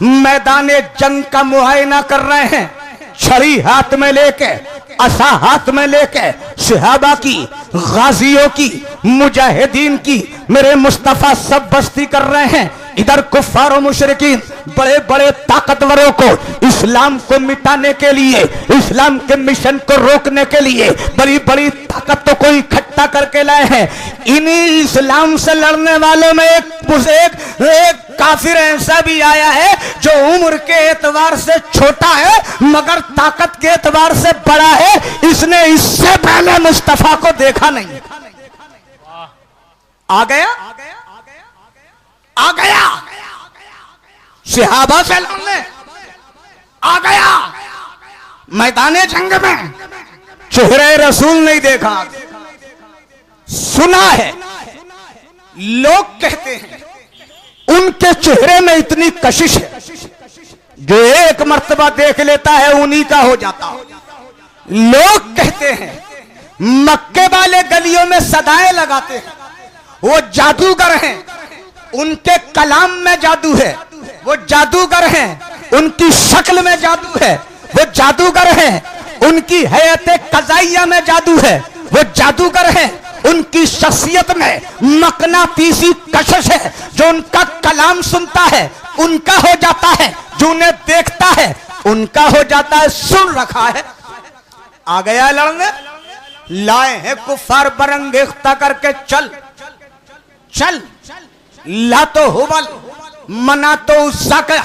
मैदाने जंग का मुआयना कर रहे हैं, छड़ी हाथ में लेके, असा हाथ में लेके, सहाबा की, गाजियों की, मुजाहिदीन की मेरे मुस्तफा सब बस्ती कर रहे हैं। इधर कुफ्फार और मुशरिकीन बड़े बड़े ताकतवरों को इस्लाम को मिटाने के लिए, इस्लाम के मिशन को रोकने के लिए बड़ी बड़ी ताकतों को इकट्ठा करके लाए हैं। इन्हीं इस्लाम से लड़ने वालों में एक काफिर ऐसा भी आया है जो उम्र के एतबार से छोटा है मगर ताकत के एतबार से बड़ा है। इसने इससे पहले मुस्तफा को देखा नहीं। आ गया सहाबा से लड़ने आ गया मैदाने जंग में। चेहरे रसूल नहीं देखा, सुना है। लोग कहते हैं उनके चेहरे में इतनी कशिश है, जो एक मर्तबा देख लेता है उन्हीं का हो जाता। लोग कहते हैं मक्के वाले गलियों में सदाएं लगाते हैं, वो जादूगर हैं, उनके कलाम में जादू है, वो जादूगर हैं। उनकी शक्ल में जादू है, वो जादूगर हैं। उनकी हयात कज़ाइया में जादू है, वो जादूगर हैं। उनकी शख्सियत में मकनातीसी कशिश है, जो उनका कलाम सुनता है उनका हो जाता है, जो उन्हें देखता है उनका हो जाता है। सुन रखा है। आ गया लड़ने, लाए हैं कुफार बरंगेख्ता करके। चल चल, ला तो हुबल मना तो उस्सा का,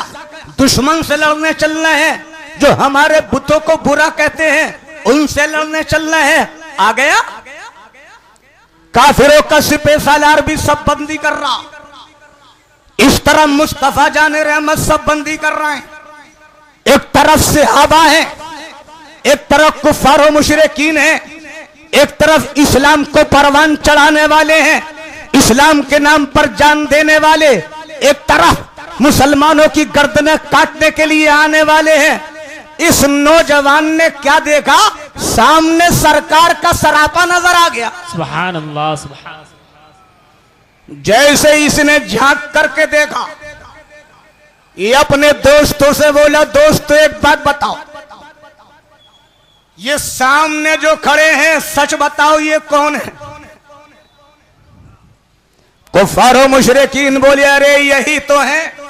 दुश्मन से लड़ने चल रहे हैं। जो हमारे बुतों को बुरा कहते हैं उनसे लड़ने चल रहे हैं। आ गया काफिरों का सिपह सालार भी सब बंदी कर रहा। इस तरफ मुस्तफा जाने रहमत सब बंदी कर रहे हैं। एक तरफ सहाबा है, एक तरफ कुफार मुशरिकीन है, एक तरफ इस्लाम को परवान चढ़ाने वाले हैं, इस्लाम के नाम पर जान देने वाले। एक तरफ मुसलमानों की गर्दनें काटने के लिए आने वाले हैं। इस नौजवान ने क्या देखा? सामने सरकार का सरापा नजर आ गया। सुभान अल्लाह, सुभान अल्लाह। जैसे इसने झांक करके देखा, ये अपने दोस्तों से बोला, दोस्तों एक बात बताओ, ये सामने जो खड़े हैं सच बताओ ये कौन है? कुफारो मुशरिकीन बोले, अरे यही तो है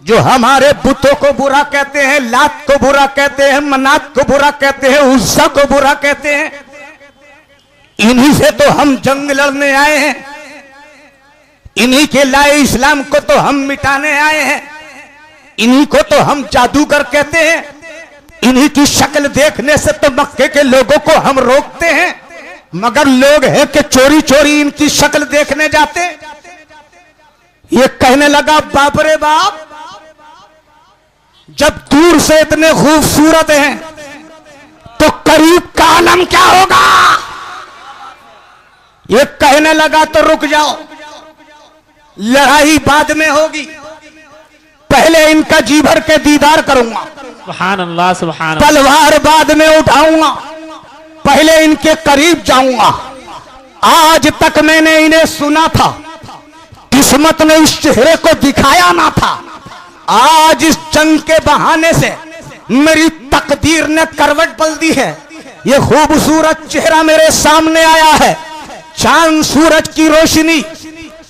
जो हमारे बुतों को बुरा कहते हैं, लात को बुरा कहते हैं, मनात को बुरा कहते हैं, उस्सा को बुरा कहते हैं। इन्हीं से तो हम जंग लड़ने आए हैं, इन्हीं के लाए इस्लाम को तो हम मिटाने आए हैं, इन्हीं को तो हम जादूगर कहते हैं, इन्हीं की शक्ल देखने से तो मक्के के लोगों को हम रोकते हैं। मगर लोग हैं कि चोरी चोरी इनकी शक्ल देखने जाते। ये कहने लगा, बाप रे बाप, जब दूर से इतने खूबसूरत हैं तो करीब का आलम क्या होगा? ये कहने लगा, तो रुक जाओ, लड़ाई बाद में होगी, पहले इनका जी भर के दीदार करूंगा। सुभान अल्लाह, सुभान अल्लाह। तलवार बाद में उठाऊंगा, पहले इनके करीब जाऊंगा। आज तक मैंने इन्हें सुना था, किस्मत ने इस चेहरे को दिखाया ना था। आज इस जंग के बहाने से मेरी तकदीर ने करवट बदल दी है। ये खूबसूरत चेहरा मेरे सामने आया है, चांद सूरज की रोशनी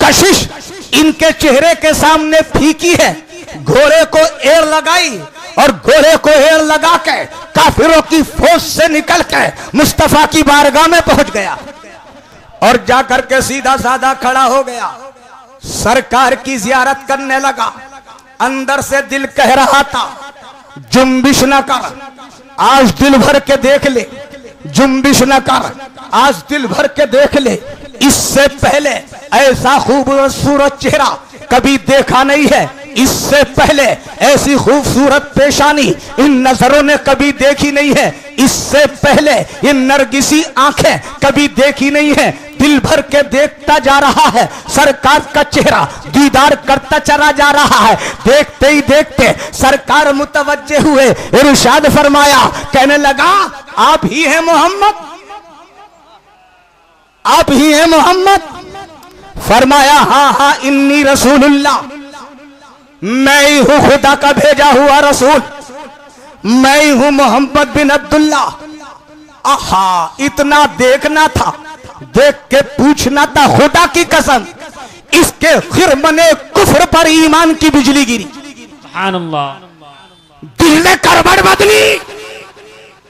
कशिश इनके चेहरे के सामने फीकी है। घोड़े को एड़ लगाई और घोड़े को एड़ लगा के काफिरों की फौज से निकल के मुस्तफा की बारगाह में पहुंच गया और जाकर के सीधा साधा खड़ा हो गया, सरकार की जियारत करने लगा। अंदर से दिल कह रहा था जुम्बिश न कर, आज दिल भर के देख ले, जुम्बिश न कर, आज दिल भर के देख ले। इससे पहले ऐसा खूबसूरत चेहरा कभी देखा नहीं है, इससे पहले ऐसी खूबसूरत पेशानी इन नजरों ने कभी देखी नहीं है, इससे पहले ये नरगिसी आंखें कभी देखी नहीं है। दिल भर के देखता जा रहा है, सरकार का चेहरा दीदार करता चला जा रहा है। देखते ही देखते सरकार मुतवज्जे हुए, इरशाद फरमाया, कहने लगा आप ही हैं मोहम्मद, आप ही हैं मोहम्मद। फरमाया हाँ हाँ इन्नी रसूलुल्लाह, मैं ही हूं खुदा का भेजा हुआ रसूल, मैं ही हूं मोहम्मद बिन अब्दुल्ला। आहा, इतना देखना था, देख के पूछना था, खुदा की कसम इसके खिरमने कुफ्र पर ईमान की बिजली गिरी, सुभान अल्लाह, दिल ने करवट बदली,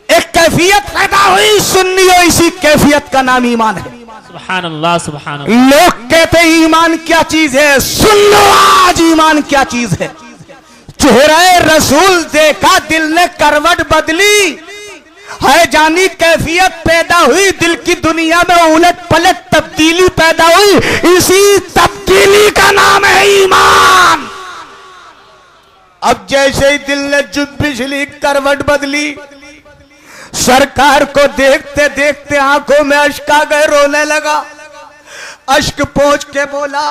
एक कैफियत पैदा हुई। सुन्नियों, इसी कैफियत का नाम ईमान है। सुभान अल्लाह, सुभान अल्लाह। लोग कहते ईमान क्या चीज है, सुन लो आज ईमान क्या चीज है। चेहरे रसूल देखा, दिल ने करवट बदली, है जानी कैफियत पैदा हुई, दिल की दुनिया में उलट पलट तब्दीली पैदा हुई, इसी तब्दीली का नाम है ईमान। अब जैसे ही दिल ने जुम्बिश ली, करवट बदली, सरकार को देखते देखते आंखों में अश्क आ गए, रोने लगा। अश्क पहुंच के बोला,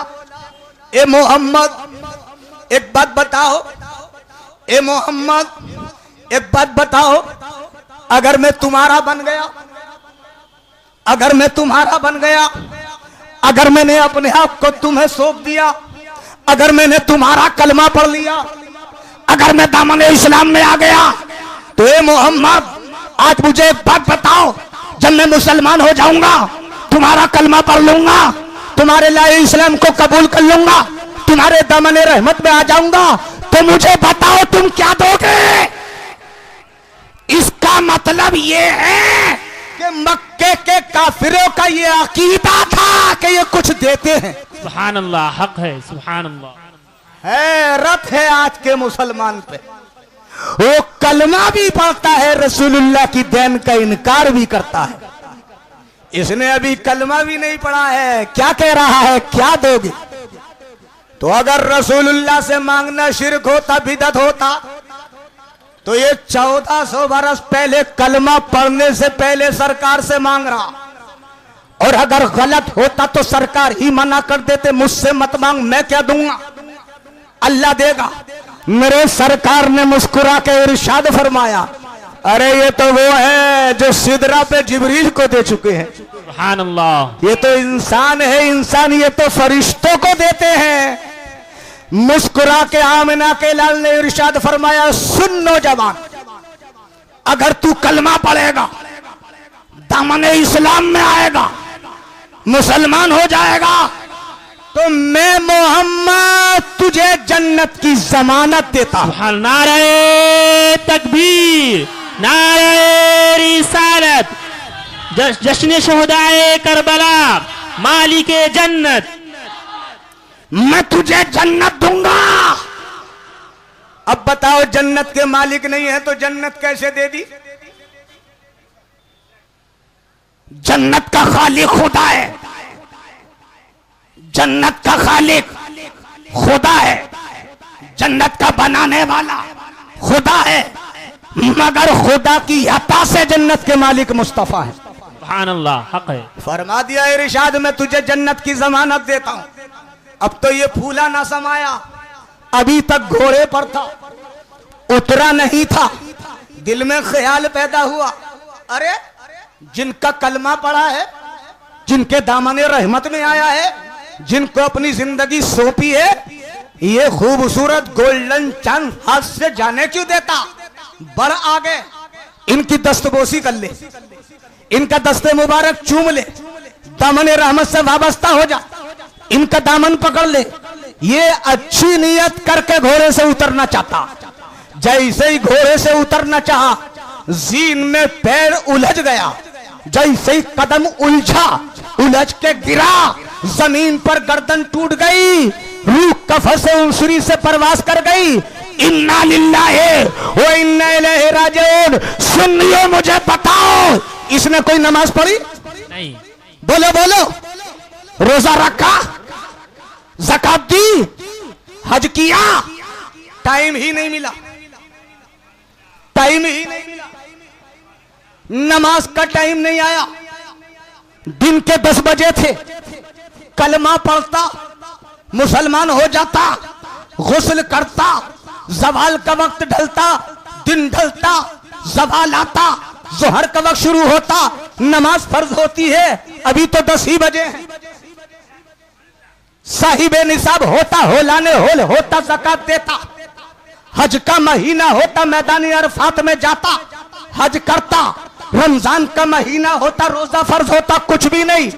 ए मोहम्मद एक बात बताओ, ए मोहम्मद एक बात बताओ, अगर मैं तुम्हारा बन गया, अगर मैं तुम्हारा बन गया, अगर मैंने अपने आप को तुम्हें सौंप दिया, अगर मैंने तुम्हारा कलमा पढ़ लिया, अगर मैं दामन इस्लाम में आ गया, तो ए मोहम्मद आज मुझे एक बात बताओ, जब मैं मुसलमान हो जाऊंगा, तुम्हारा कलमा पढ़ लूंगा, तुम्हारे लाए इस्लाम को कबूल कर लूंगा, तुम्हारे दामन रहमत में आ जाऊंगा, तो मुझे बताओ तुम क्या दोगे। इसका मतलब ये है कि मक्के के काफिरों का ये अकीदा था कि ये कुछ देते हैं। सुभान अल्लाह, हक है, सुभान अल्लाह। हैरत है आज के मुसलमान पे, वो कलमा भी पढ़ता है, रसूलुल्लाह की देन का इनकार भी करता है। इसने अभी कलमा भी नहीं पढ़ा है, क्या कह रहा है, क्या दोगे। तो अगर रसूलुल्लाह से मांगना शिरक होता, बिदअत होता, तो ये 1400 बरस पहले कलमा पढ़ने से पहले सरकार से मांग रहा, और अगर गलत होता तो सरकार ही मना कर देते, मुझसे मत मांग, मैं क्या दूंगा, अल्लाह देगा। मेरे सरकार ने मुस्कुरा के इरशाद फरमाया, अरे ये तो वो है जो सिदरा पे जिब्रील को दे चुके हैं। सुभान अल्लाह, ये तो इंसान है, इंसान ये तो फरिश्तों को देते हैं। मुस्कुरा के आमिना के लाल ने इरशाद फरमाया, सुन नौजवान, अगर तू कलमा पढ़ेगा, दामन इस्लाम में आएगा, मुसलमान हो जाएगा, तो मैं मोहम्मद तुझे जन्नत की जमानत देता हूं। नारे तकबीर, नारे रिसालत, जश्न शुहदाए करबला, मालिके जन्नत, मैं तुझे जन्नत दूंगा। अब बताओ, जन्नत के मालिक नहीं है तो जन्नत कैसे दे दी। जन्नत का खालिक खुदा है, जन्नत का खालिक खुदा है, जन्नत का बनाने वाला खुदा है, मगर खुदा की अता से जन्नत के मालिक मुस्तफा है। सुभान अल्लाह, हक है। फरमा दिया इरशाद, मैं तुझे जन्नत की जमानत देता हूं। अब तो ये फूला ना समाया, अभी तक घोड़े पर था, उतरा नहीं था, दिल में ख्याल पैदा हुआ, अरे जिनका कलमा पड़ा है, जिनके दामने रहमत में आया है, जिनको अपनी जिंदगी सौंपी है, ये खूबसूरत गोल्डन चांद हाथ से जाने क्यों देता। बढ़ आगे, इनकी दस्तबोसी कर ले, इनका दस्ते मुबारक चूम ले, दामन रहमत से वाबस्ता हो जा, इनका दामन पकड़ ले। ये अच्छी नीयत करके घोड़े से उतरना चाहता, जैसे ही घोड़े से उतरना चाहा जीन में पैर उलझ गया, जैसे ही कदम उलझा उलझ के गिरा, जमीन पर गर्दन टूट गई, रूह कफ़स से उंसरी से परवास कर गई। इन्ना लिल्लाहि व इन्ना इलैहि राजिऊन। सुनिए, मुझे बताओ, इसने कोई नमाज पढ़ी? नहीं। बोलो बोलो। रोजा रखा, ज़कात दी, हज किया, टाइम ही नहीं मिला, टाइम ही नहीं मिला, नमाज का टाइम नहीं आया। दिन के 10 बजे थे, कलमा पढ़ता, मुसलमान हो जाता, गुस्ल करता, ज़वाल का वक्त ढलता, दिन ढलता, ज़वाल आता, ज़ोहर का वक्त शुरू होता, नमाज फर्ज होती है, अभी तो 10 ही बजे हैं। साहिबे निसाब होता, होलाने होल होता, ज़कात देता, हज का महीना होता, मैदानी अरफात में जाता, हज करता, रमजान का महीना होता, रोजा फर्ज होता, कुछ भी नहीं।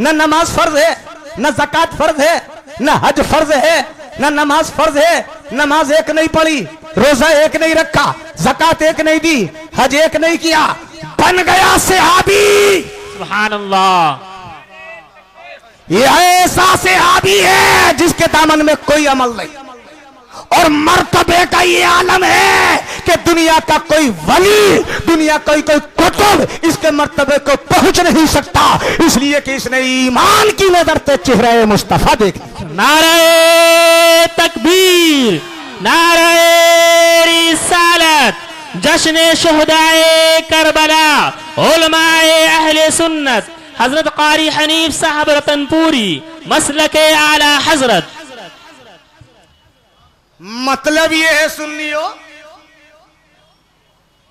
न नमाज फर्ज है, न ज़कात फर्ज है, न हज फर्ज है, न नमाज फर्ज है। नमाज एक नहीं पढ़ी, रोजा एक नहीं रखा, ज़कात एक नहीं दी, हज एक नहीं किया, बन गया सहाबी। सुभान अल्लाह। यह ऐसा सहाबी है जिसके दामन में कोई अमल नहीं, और मर्तबे का ये आलम है कि दुनिया का कोई वली, दुनिया का कोई कुतुब इसके मर्तबे को पहुंच नहीं सकता, इसलिए कि इसने ईमान की नजर से चेहरा मुस्तफा देख लिया। नारे तकबीर, नारे रिसालत, जश्न शुहदाए करबला, उलमाए अहले सुन्नत, हजरत कारी हनीफ साहब रतनपुरी, मसलके आला हजरत। मतलब ये है, सुन लियो,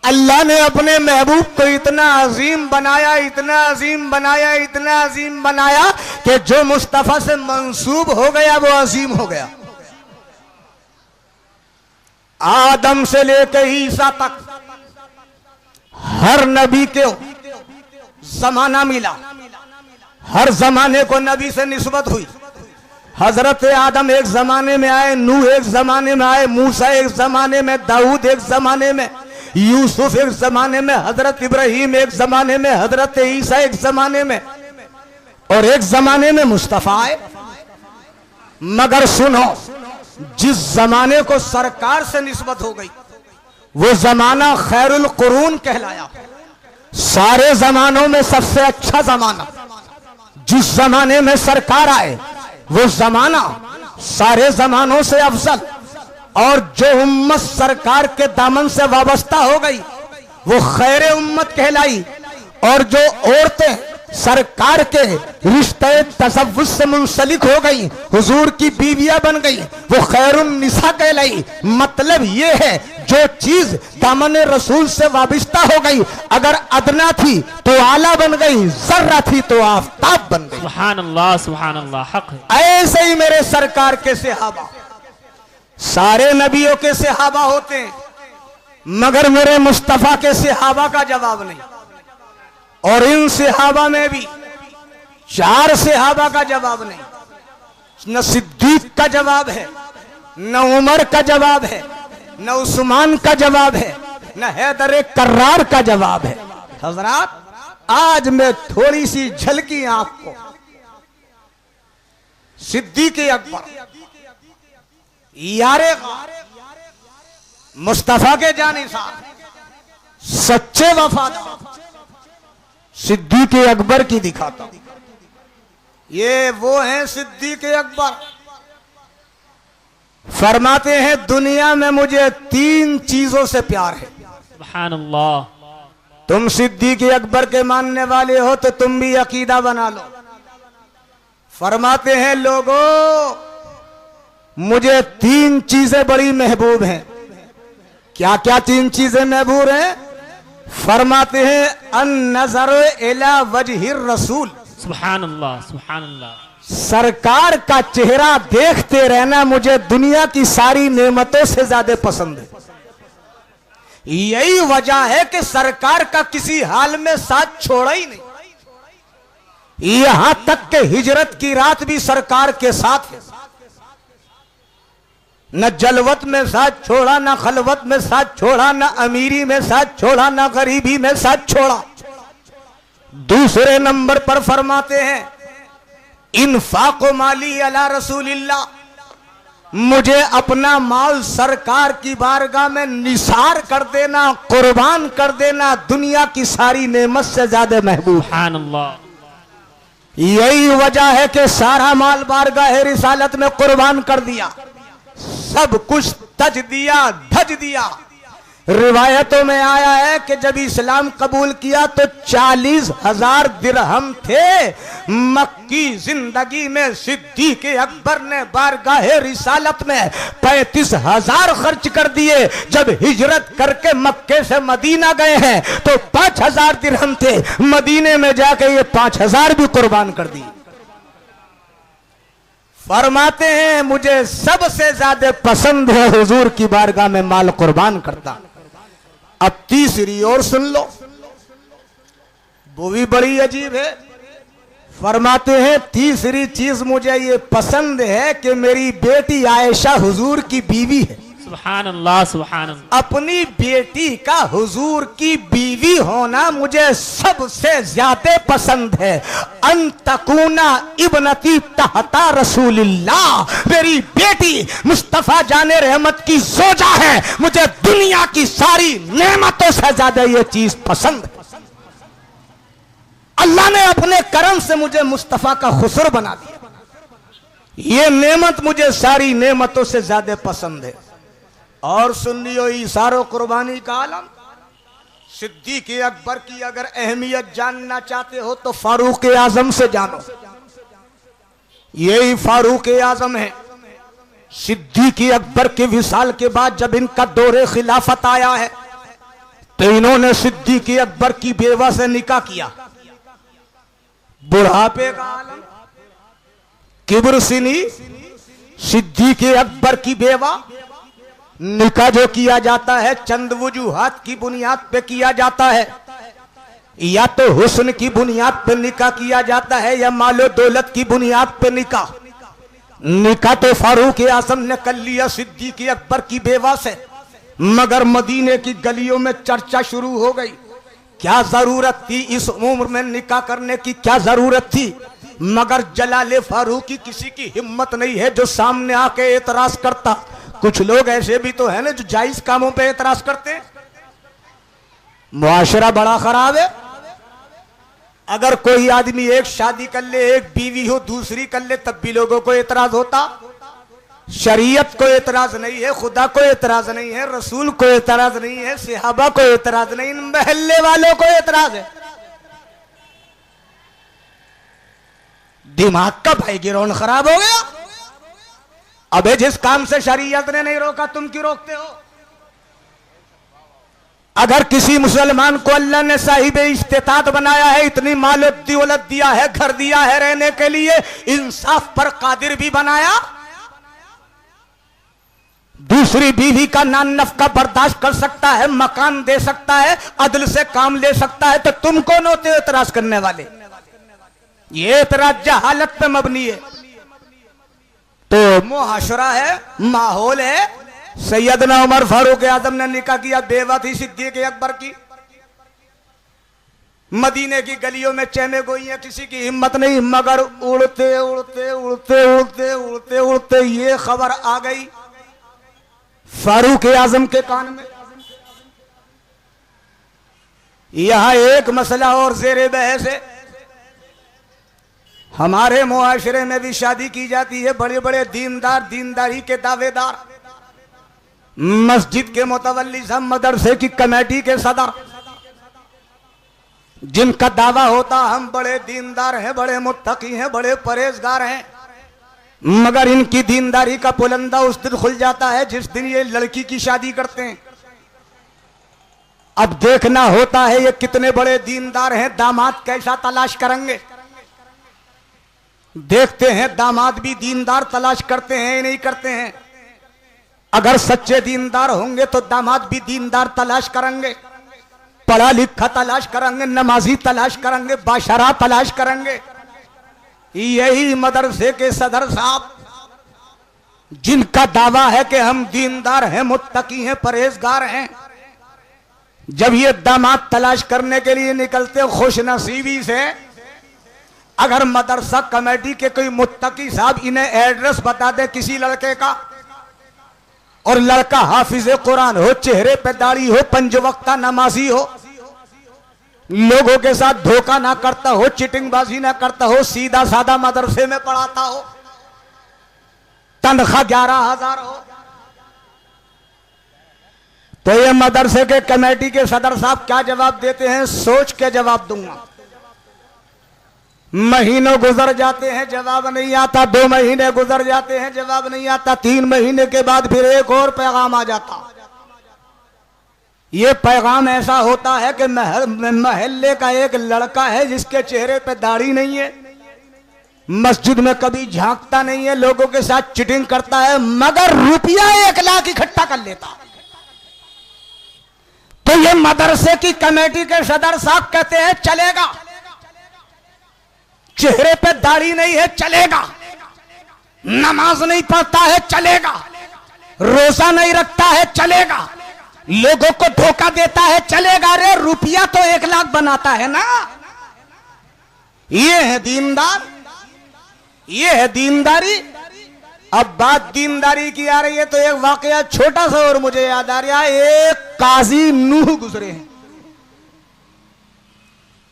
अल्लाह ने अपने महबूब को इतना अजीम बनाया, इतना अजीम बनाया, इतना अजीम बनाया कि जो मुस्तफा से मंसूब हो गया वो अजीम हो गया। आदम से लेकर ईसा तक हर नबी को जमाना मिला, हर जमाने को नबी से निस्बत हुई। हजरत आदम एक जमाने में आए, नूह एक जमाने में आए, मूसा एक जमाने में, दाऊद एक जमाने में, यूसुफ एक जमाने में, हजरत इब्राहिम एक जमाने में, हजरत ईसा एक जमाने में, और एक जमाने में मुस्तफा आए। मगर सुनो, जिस जमाने को सरकार से निस्बत हो गई वो जमाना खैरुल कुरून कहलाया, सारे जमानों में सबसे अच्छा जमाना। जिस जमाने में सरकार आए वो जमाना सारे जमानों से अफजल, और जो उम्मत सरकार के दामन से वाबस्ता हो गई वो खैर उम्मत कहलाई, और जो औरतें सरकार के रिश्ते तसव्वुज से मुंसलिक हो गई, हुजूर की बीवियां बन गई, वो खैरुन निसा कहलाई। मतलब ये है, जो चीज दामन रसूल से वाबिस्ता हो गई, अगर अदना थी तो आला बन गई, जर्रा थी तो आफताब बन गई। सुभान अल्लाह, सुभान अल्लाह, हक है। ऐसे ही मेरे सरकार के सहाबा, सारे नबियों के सहाबा होते हैं, मगर मेरे मुस्तफा के सहाबा का जवाब नहीं। और इन सहाबा में भी 4 सहाबा का जवाब नहीं। न सिद्दीक का जवाब है, न उमर का जवाब है, न उस्मान का जवाब है, न हैदर कर्रार का जवाब है। हजरात, आज मैं थोड़ी सी झलकी आपको सिद्दीक अकबर, यारे मुस्तफा के जानिसार, सच्चे वफादार सिद्दीक अकबर की दिखाता हूं। ये वो हैं सिद्दीक अकबर, फरमाते हैं दुनिया में मुझे 3 चीजों से प्यार है। सुभान अल्लाह। तुम सिद्दीक अकबर के मानने वाले हो तो तुम भी अकीदा बना लो। फरमाते हैं लोगों, मुझे 3 चीजें बड़ी महबूब हैं। क्या क्या 3 चीजें महबूब हैं? फरमाते हैं अन नजर इला वजहिर रसूल, सुभान अल्लाह, सुभान अल्लाह। सरकार का चेहरा देखते रहना मुझे दुनिया की सारी नेमतों से ज्यादा पसंद है। यही वजह है कि सरकार का किसी हाल में साथ छोड़ा ही नहीं। यहां तक कि हिजरत की रात भी सरकार के साथ है। न जलवत में साथ छोड़ा, न खलवत में साथ छोड़ा, न अमीरी में साथ छोड़ा, न गरीबी में साथ छोड़ा। दूसरे नंबर पर फरमाते हैं इन्फाक माली अला रसूलिल्लाह, मुझे अपना माल सरकार की बारगाह में निसार कर देना, कुर्बान कर देना दुनिया की सारी नेमत से ज्यादा महबूब। सुभान अल्लाह। यही वजह है कि सारा माल बारगाह रिसालत में कुर्बान कर दिया, सब कुछ तज दिया, धज दिया। रिवायतों में आया है कि जब इस्लाम कबूल किया तो 40,000 दिरहम थे। मक्की जिंदगी में सिद्दीक अकबर ने बारगाह रिसालत में 35,000 खर्च कर दिए। जब हिजरत करके मक्के से मदीना गए हैं तो 5,000 दिरहम थे, मदीने में जाके ये 5,000 भी कुर्बान कर दिए। फरमाते हैं मुझे सबसे ज्यादा पसंद है हुजूर की बारगाह में माल कुर्बान करता। अब तीसरी और सुन लो, वो भी बड़ी अजीब है। फरमाते हैं तीसरी चीज मुझे ये पसंद है कि मेरी बेटी आयशा हुजूर की बीवी है। सुभान अल्लाह, सुभान अल्लाह। अपनी बेटी का हुजूर की बीवी होना मुझे सबसे ज्यादा पसंद है। अंतकुना इब्नती तहता रसूलिल्लाह, मेरी बेटी मुस्तफा जाने रहमत की जोजा है। मुझे दुनिया की सारी नेमतों से ज्यादा ये चीज पसंद है। अल्लाह ने अपने करम से मुझे मुस्तफा का खुसर बना दिया। ये नेमत मुझे सारी नेमतों से ज्यादा पसंद है। और सुन लियो इशारो कुर्बानी का आलम। सिद्दीक अकबर की अगर अहमियत जानना चाहते हो तो फारूक आजम से जानो। यही फारूक आजम है। सिद्दीक अकबर के विसाल के बाद जब इनका दौरे खिलाफत आया है तो इन्होंने सिद्दीक अकबर की बेवा से निकाह किया। बुढ़ापे का आलम, किब्र सिनी, सिद्दीक अकबर की बेवा। निकाह जो किया जाता है चंद वजूहात की बुनियाद पे किया जाता है। या तो हुस्न की बुनियाद पे निकाह किया जाता है या मालो दौलत की बुनियाद पे निकाह। निकाह तो फारूक आजम ने कर लिया सिद्दीक अकबर की बेवा से, मगर मदीने की गलियों में चर्चा शुरू हो गई। क्या जरूरत थी इस उम्र में निकाह करने की, क्या जरूरत थी? मगर जलाले फारूकी किसी की हिम्मत नहीं है जो सामने आके एतराज करता। कुछ लोग ऐसे भी तो है ना जो जायज कामों पे एतराज करते हैं। मुआशरा बड़ा खराब है। अगर कोई आदमी एक शादी कर ले, एक बीवी हो, दूसरी कर ले, तब भी लोगों को एतराज होता। शरीयत को एतराज नहीं है, खुदा को एतराज नहीं है, रसूल को एतराज नहीं है, सहाबा को एतराज नहीं, महल्ले वालों को एतराज है। दिमाग का भाई गिरोन खराब हो गया। अबे जिस काम से शरीयत ने नहीं रोका तुम क्यों रोकते हो? अगर किसी मुसलमान को अल्लाह ने साहिब इस्तेतात बनाया है, इतनी माल दौलत दिया है, घर दिया है रहने के लिए, इंसाफ पर कादिर भी बनाया, दूसरी बीवी का नान नफका बर्दाश्त कर सकता है, मकान दे सकता है, अदल से काम ले सकता है, तो तुम कौन होते हो एतराज करने वाले? ये एतराज जहालत पे मबनी है। तो मुहाशरा है, माहौल है। सैयदना उमर फारूक आजम ने निकाह किया, बेवा थी सिद्दीक अकबर की। मदीने की गलियों में चैमे गोई है, किसी की हिम्मत नहीं, मगर उड़ते उड़ते उड़ते उड़ते उड़ते उड़ते ये खबर आ गई फारूक आजम के कान में। यहां एक मसला और ज़ेरे बहस है। हमारे मुआशरे में भी शादी की जाती है, बड़े बड़े दीनदार, दीनदारी के दावेदार, मस्जिद के मुतवल्ली साहब, मदरसे की कमेटी के सदर, जिनका दावा होता हम बड़े दीनदार हैं, बड़े मुत्तकी हैं, बड़े परहेजगार हैं, मगर इनकी दीनदारी का पुलंदा उस दिन खुल जाता है जिस दिन ये लड़की की शादी करते हैं। अब देखना होता है ये कितने बड़े दीनदार हैं, दामाद कैसा तलाश करेंगे। देखते हैं दामाद भी दीनदार तलाश करते हैं नहीं करते हैं। अगर सच्चे दीनदार होंगे तो दामाद भी दीनदार तलाश करेंगे, पढ़ा लिखा तलाश करेंगे, नमाजी तलाश करेंगे, बाशरा तलाश करेंगे। यही मदरसे के सदर साहब जिनका दावा है कि हम दीनदार हैं, मुत्तकी हैं, परहेजगार हैं, जब ये दामाद तलाश करने के लिए निकलते खुशनसीबी से, अगर मदरसा कमेटी के कोई मुत्तकी साहब इन्हें एड्रेस बता दे किसी लड़के का, और लड़का हाफिज कुरान हो, चेहरे पे दाढ़ी हो, पंजवक्ता नमाजी हो, लोगों के साथ धोखा ना करता हो, चिटिंगबाजी ना करता हो, सीधा साधा मदरसे में पढ़ाता हो, तनख्वाह 11,000 हो, तो ये मदरसे के कमेटी के सदर साहब क्या जवाब देते हैं? सोच के जवाब दूंगा। महीनों गुजर जाते हैं, जवाब नहीं आता, 2 महीने गुजर जाते हैं, जवाब नहीं आता, 3 महीने के बाद फिर एक और पैगाम आ जाता। ये पैगाम ऐसा होता है कि महल्ले का एक लड़का है जिसके चेहरे पे दाढ़ी नहीं है, मस्जिद में कभी झांकता नहीं है, लोगों के साथ चिटिंग करता है, मगर रुपया 1 लाख इकट्ठा कर लेता। तो ये मदरसे की कमेटी के सदर साहब कहते हैं चलेगा, चेहरे पे दाढ़ी नहीं है चलेगा, नमाज नहीं पढ़ता है चलेगा, रोजा नहीं रखता है चलेगा, लोगों को धोखा देता है चलेगा, अरे रुपया तो 1 लाख बनाता है ना। ये है दीनदार, ये है दीनदारी। अब बात दीनदारी की आ रही है तो एक वाकया छोटा सा और मुझे याद आ रहा है। एक काजी नूह गुजरे हैं,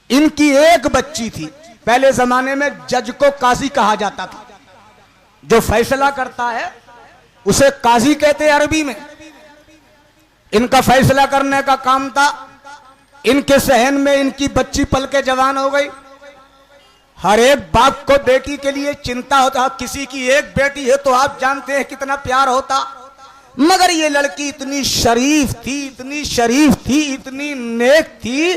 इनकी एक बच्ची थी। पहले जमाने में जज को काजी कहा जाता था, जो फैसला करता है उसे काजी कहते हैं अरबी में। इनका फैसला करने का काम था। इनके सहन में इनकी बच्ची पल के जवान हो गई। हर एक बाप को बेटी के लिए चिंता होता, किसी की एक बेटी है तो आप जानते हैं कितना प्यार होता, मगर ये लड़की इतनी शरीफ थी, इतनी शरीफ थी, इतनी नेक थी,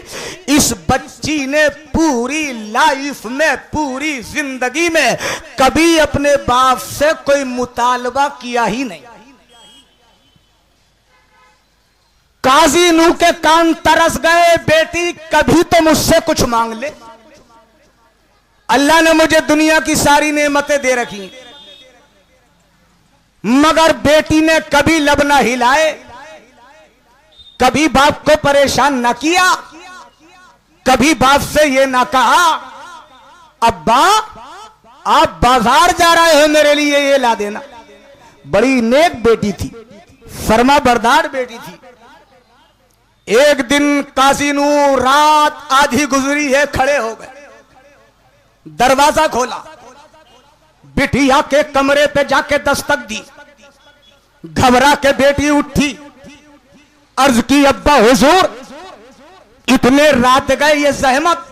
इस बच्ची ने पूरी लाइफ में, पूरी जिंदगी में कभी अपने बाप से कोई मुतालबा किया ही नहीं। काजी नूह के कान तरस गए, बेटी कभी तो मुझसे कुछ मांग ले। अल्लाह ने मुझे दुनिया की सारी नेमतें दे रखी, मगर बेटी ने कभी लब ना हिलाए, कभी बाप को परेशान न किया, कभी बाप से ये ना कहा अब्बा आप बाजार जा रहे हो मेरे लिए ये ला देना। बड़ी नेक बेटी थी, फरमा बरदार बेटी थी। एक दिन काजी नूह रात आधी गुजरी है, खड़े हो गए, दरवाजा खोला, बिटिया के कमरे पे जाके दस्तक दी। घबरा के बेटी उठी, अर्ज की अब्बा हुजूर इतने रात गए, ये जहमत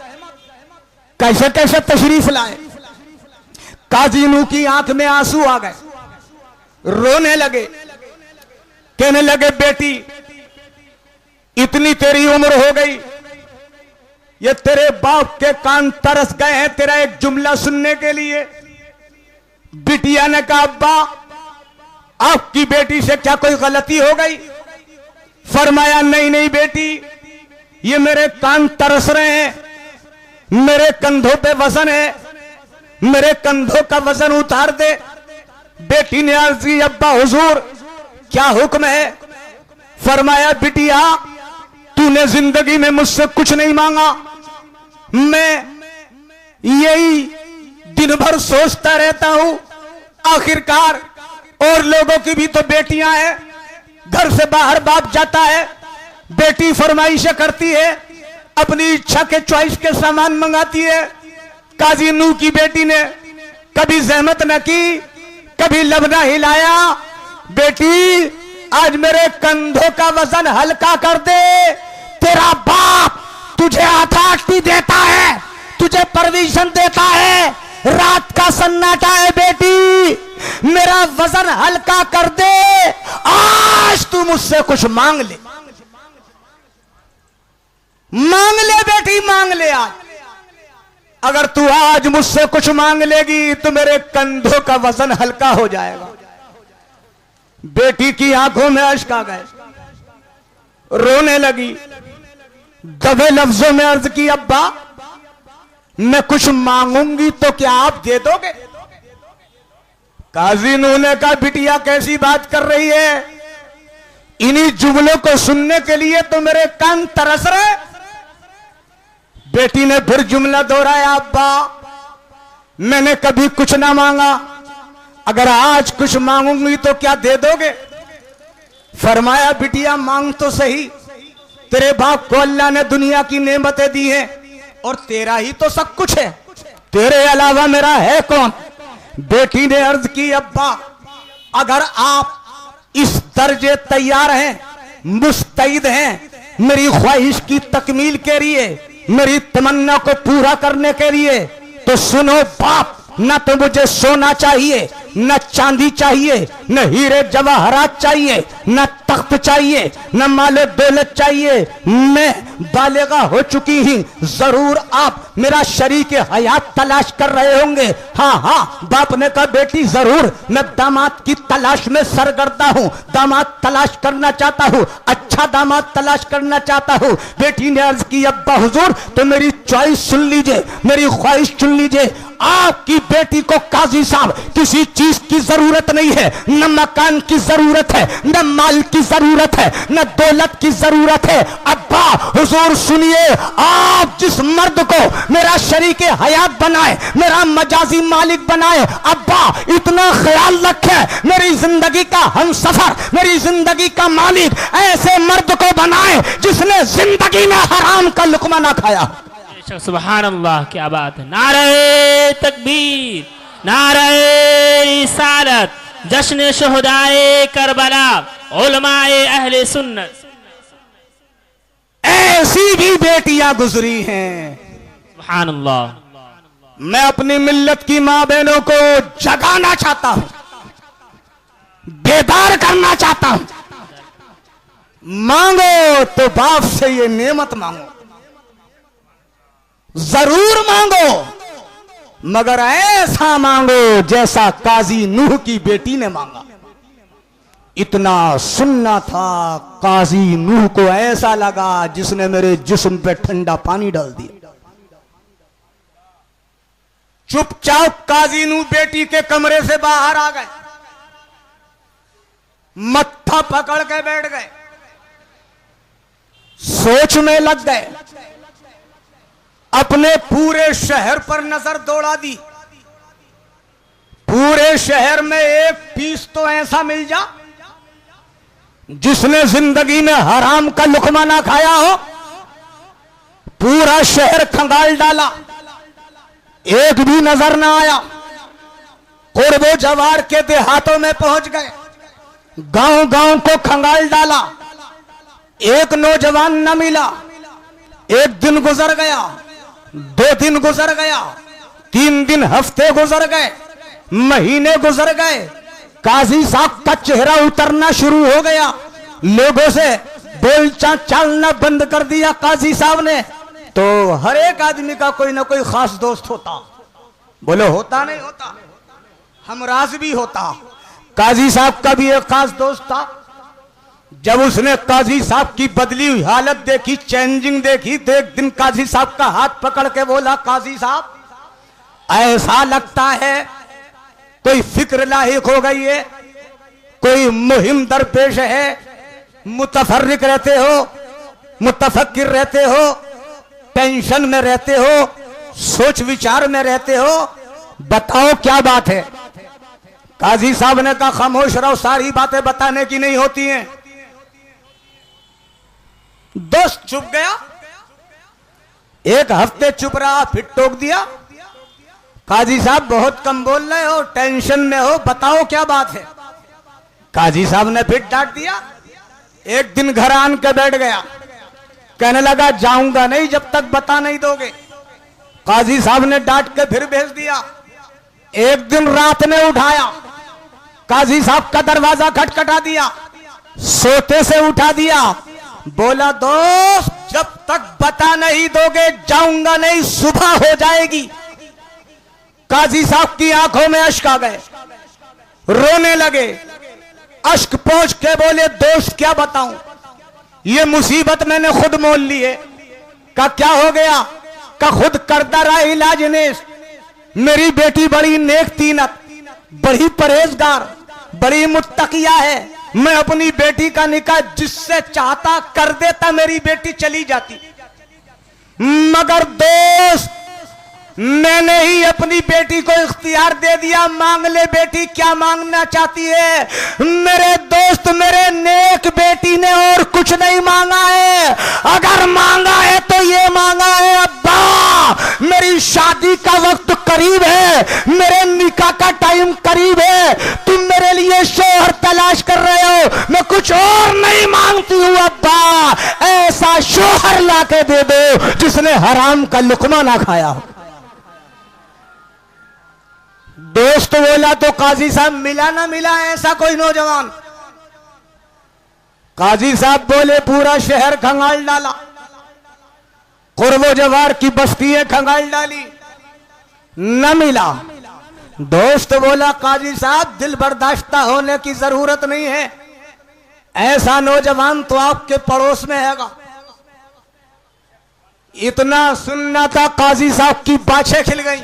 कैसे कैसे तशरीफ लाए। काजी नूह की आंख में आंसू आ गए, रोने लगे, कहने लगे बेटी इतनी तेरी उम्र हो गई, ये तेरे बाप के कान तरस गए हैं तेरा एक जुमला सुनने के लिए। बिटिया ने कहा अब्बा आपकी बेटी से क्या कोई गलती हो गई? फरमाया नहीं नहीं बेटी, ये मेरे कान तरस रहे हैं, मेरे कंधों पे वजन है, मेरे कंधों का वजन उतार दे। बेटी ने अर्ज की अब्बा हुजूर क्या हुक्म है? फरमाया बिटिया तूने जिंदगी में मुझसे कुछ नहीं मांगा, मैं यही दिन भर सोचता रहता हूं, आखिरकार और लोगों की भी तो बेटियां हैं, घर से बाहर बाप जाता है, बेटी फरमाइशें करती है, अपनी इच्छा के चॉइस के सामान मंगाती है। काजी नूह की बेटी ने कभी जहमत न की, कभी लब न हिलाया। बेटी आज मेरे कंधों का वजन हल्का कर दे, तेरा बाप तुझे अथॉरिटी देता है, तुझे परमिशन देता है, रात का सन्नाटा है बेटी, मेरा वजन हल्का कर दे, आज तू मुझसे कुछ मांग ले, मांग ले बेटी मांग ले। आज अगर तू आज मुझसे कुछ मांग लेगी तो मेरे कंधों का वजन हल्का हो जाएगा। बेटी की आंखों में अश्क आ गए, रोने लगी। दबे लफ्जों में अर्ज की, अब्बा मैं कुछ मांगूंगी तो क्या आप दे दोगे? काजी नूह ने कहा, बिटिया कैसी बात कर रही है? इन्हीं जुमलों को सुनने के लिए तो मेरे कान तरस रहे। बेटी ने फिर जुमला दोहराया, अब्बा मैंने कभी कुछ ना मांगा, अगर आज कुछ मांगूंगी तो क्या दे दोगे? फरमाया, बिटिया मांग तो सही, तेरे बाप को अल्लाह ने दुनिया की नेमतें दी हैं और तेरा ही तो सब कुछ है, तेरे अलावा मेरा है कौन? बेटी ने अर्ज की, अब्बा अगर आप इस दर्जे तैयार हैं, मुस्तैद हैं मेरी ख्वाहिश की तकमील के लिए, मेरी तमन्ना को पूरा करने के लिए, तो सुनो बाप, न तो मुझे सोना चाहिए, न चांदी चाहिए, न हीरे जवाहरात चाहिए, न तख्त चाहिए, न माले दौलत चाहिए। मैं बालिगा हो चुकी ही, जरूर आप मेरा शरीक हयात तलाश कर रहे होंगे। हाँ हाँ, बाप ने कहा, बेटी जरूर, मैं दामाद की तलाश में सरगर्दा हूं, दामाद तलाश करना चाहता हूं, अच्छा दामाद तलाश करना चाहता हूं। बेटी ने अर्ज की, अब्बा हुजूर तो मेरी चॉइस सुन लीजिए, मेरी ख्वाहिश सुन लीजिए। आपकी बेटी को काजी साहब किसी चीज की जरूरत नहीं है, न मकान की जरूरत है, न माल की जरूरत है, न दौलत की जरूरत है। अब्बा हुजूर सुनिए, आप जिस मर्द को मेरा शरीक हयात बनाए, मेरा मजाजी मालिक बनाए, अब्बा इतना ख्याल रखे, मेरी जिंदगी का हमसफर, मेरी जिंदगी का मालिक ऐसे मर्द को बनाए जिसने जिंदगी में हराम का लुकमा ना खाया। सुभान अल्लाह, क्या बात है। नारे तकबीर, नारे रिसालत, जश्न शुहदाए करबला, उलमाए अहले सुन्नत। ऐसी भी बेटियां गुजरी हैं। सुभान अल्लाह। मैं अपनी मिल्लत की मां बहनों को जगाना चाहता हूं, बेदार करना चाहता हूं। मांगो तो बाप से ये नेमत मांगो, जरूर मांगो, मगर ऐसा मांगो जैसा काजी नूह की बेटी ने मांगा। इतना सुनना था, काजी नूह को ऐसा लगा जिसने मेरे जिस्म पे ठंडा पानी डाल दिया। चुपचाप काजी नूह बेटी के कमरे से बाहर आ गए, मत्था पकड़ के बैठ गए, सोच में लग गए। अपने पूरे शहर पर नजर दौड़ा दी, पूरे शहर में एक पीस तो ऐसा मिल जा जिसने जिंदगी में हराम का लुकमा ना खाया हो। पूरा शहर खंगाल डाला, एक भी नजर ना आया। कुर्बो जवार के देहातों में पहुंच गए, गांव गांव को खंगाल डाला, एक नौजवान न मिला। एक दिन गुजर गया, 2 दिन गुजर गया, 3 दिन, हफ्ते गुजर गए, महीने गुजर गए। काजी साहब का चेहरा उतरना शुरू हो गया, लोगों से बोलचाल चालना बंद कर दिया काजी साहब ने। तो हर एक आदमी का कोई ना कोई खास दोस्त होता, बोलो होता नहीं होता, हमराज भी होता। काजी साहब का भी एक खास दोस्त था। जब उसने काजी साहब की बदली हुई हालत देखी, चेंजिंग देखी, तो एक दिन काजी साहब का हाथ पकड़ के बोला, काजी साहब ऐसा लगता है कोई फिक्र लाहिक हो गई है, कोई मुहिम दरपेश है, मुतफर्रिक रहते हो, मुतफक्किर रहते हो, टेंशन में रहते हो, सोच विचार में रहते हो, बताओ क्या बात है। काजी साहब ने कहा, खामोश रहो, सारी बातें बताने की नहीं होती हैं। दोस्त चुप गया, 1 हफ्ते चुप रहा, फिर टोक दिया, काजी साहब बहुत कम बोल रहे हो, टेंशन में हो, बताओ क्या बात है। काजी साहब ने फिर डांट दिया। एक दिन घर आन के बैठ गया, कहने लगा जाऊंगा नहीं जब तक बता नहीं दोगे। काजी साहब ने डांट के फिर भेज दिया। एक दिन रात में उठाया, काजी साहब का दरवाजा खटखटा दिया, सोते से उठा दिया, बोला दोस्त जब तक बता नहीं दोगे जाऊंगा नहीं, सुबह हो जाएगी। काजी साहब की आंखों में अश्क आ गए, रोने लगे। अश्क पोंछ के बोले दोस्त क्या बताऊं, ये मुसीबत मैंने खुद मोल ली है। का क्या हो गया? का खुद करता रहा इलाज ने। मेरी बेटी बड़ी नेक तीनत, बड़ी परहेजगार, बड़ी मुत्तकिया है। मैं अपनी बेटी का निकाह जिससे चाहता कर देता, मेरी बेटी चली जाती। मगर दोस्त मैंने ही अपनी बेटी को इख्तियार दे दिया, मांग ले बेटी क्या मांगना चाहती है। मेरे दोस्त मेरे नेक बेटी ने और कुछ नहीं मांगा है। अगर मांगा है तो ये मांगा है, अब्बा मेरी शादी का वक्त करीब है, मेरे निकाह का टाइम करीब है, तुम मेरे लिए शोहर तलाश कर रहे हो, मैं कुछ और नहीं मांगती हूँ अब्बा, ऐसा शोहर लाके दे दो जिसने हराम का लुकमा ना खाया हो। दोस्त बोला तो काजी साहब मिला ना मिला ऐसा कोई नौजवान? काजी साहब बोले पूरा शहर खंगाल डाला, कुर्बो जवार की बस्तियां खंगाल डाली, न मिला। दोस्त बोला काजी साहब दिल बर्दाश्ता होने की जरूरत नहीं है, ऐसा नौजवान तो आपके पड़ोस में हैगा। इतना सुनना था, काजी साहब की बाछें खिल गई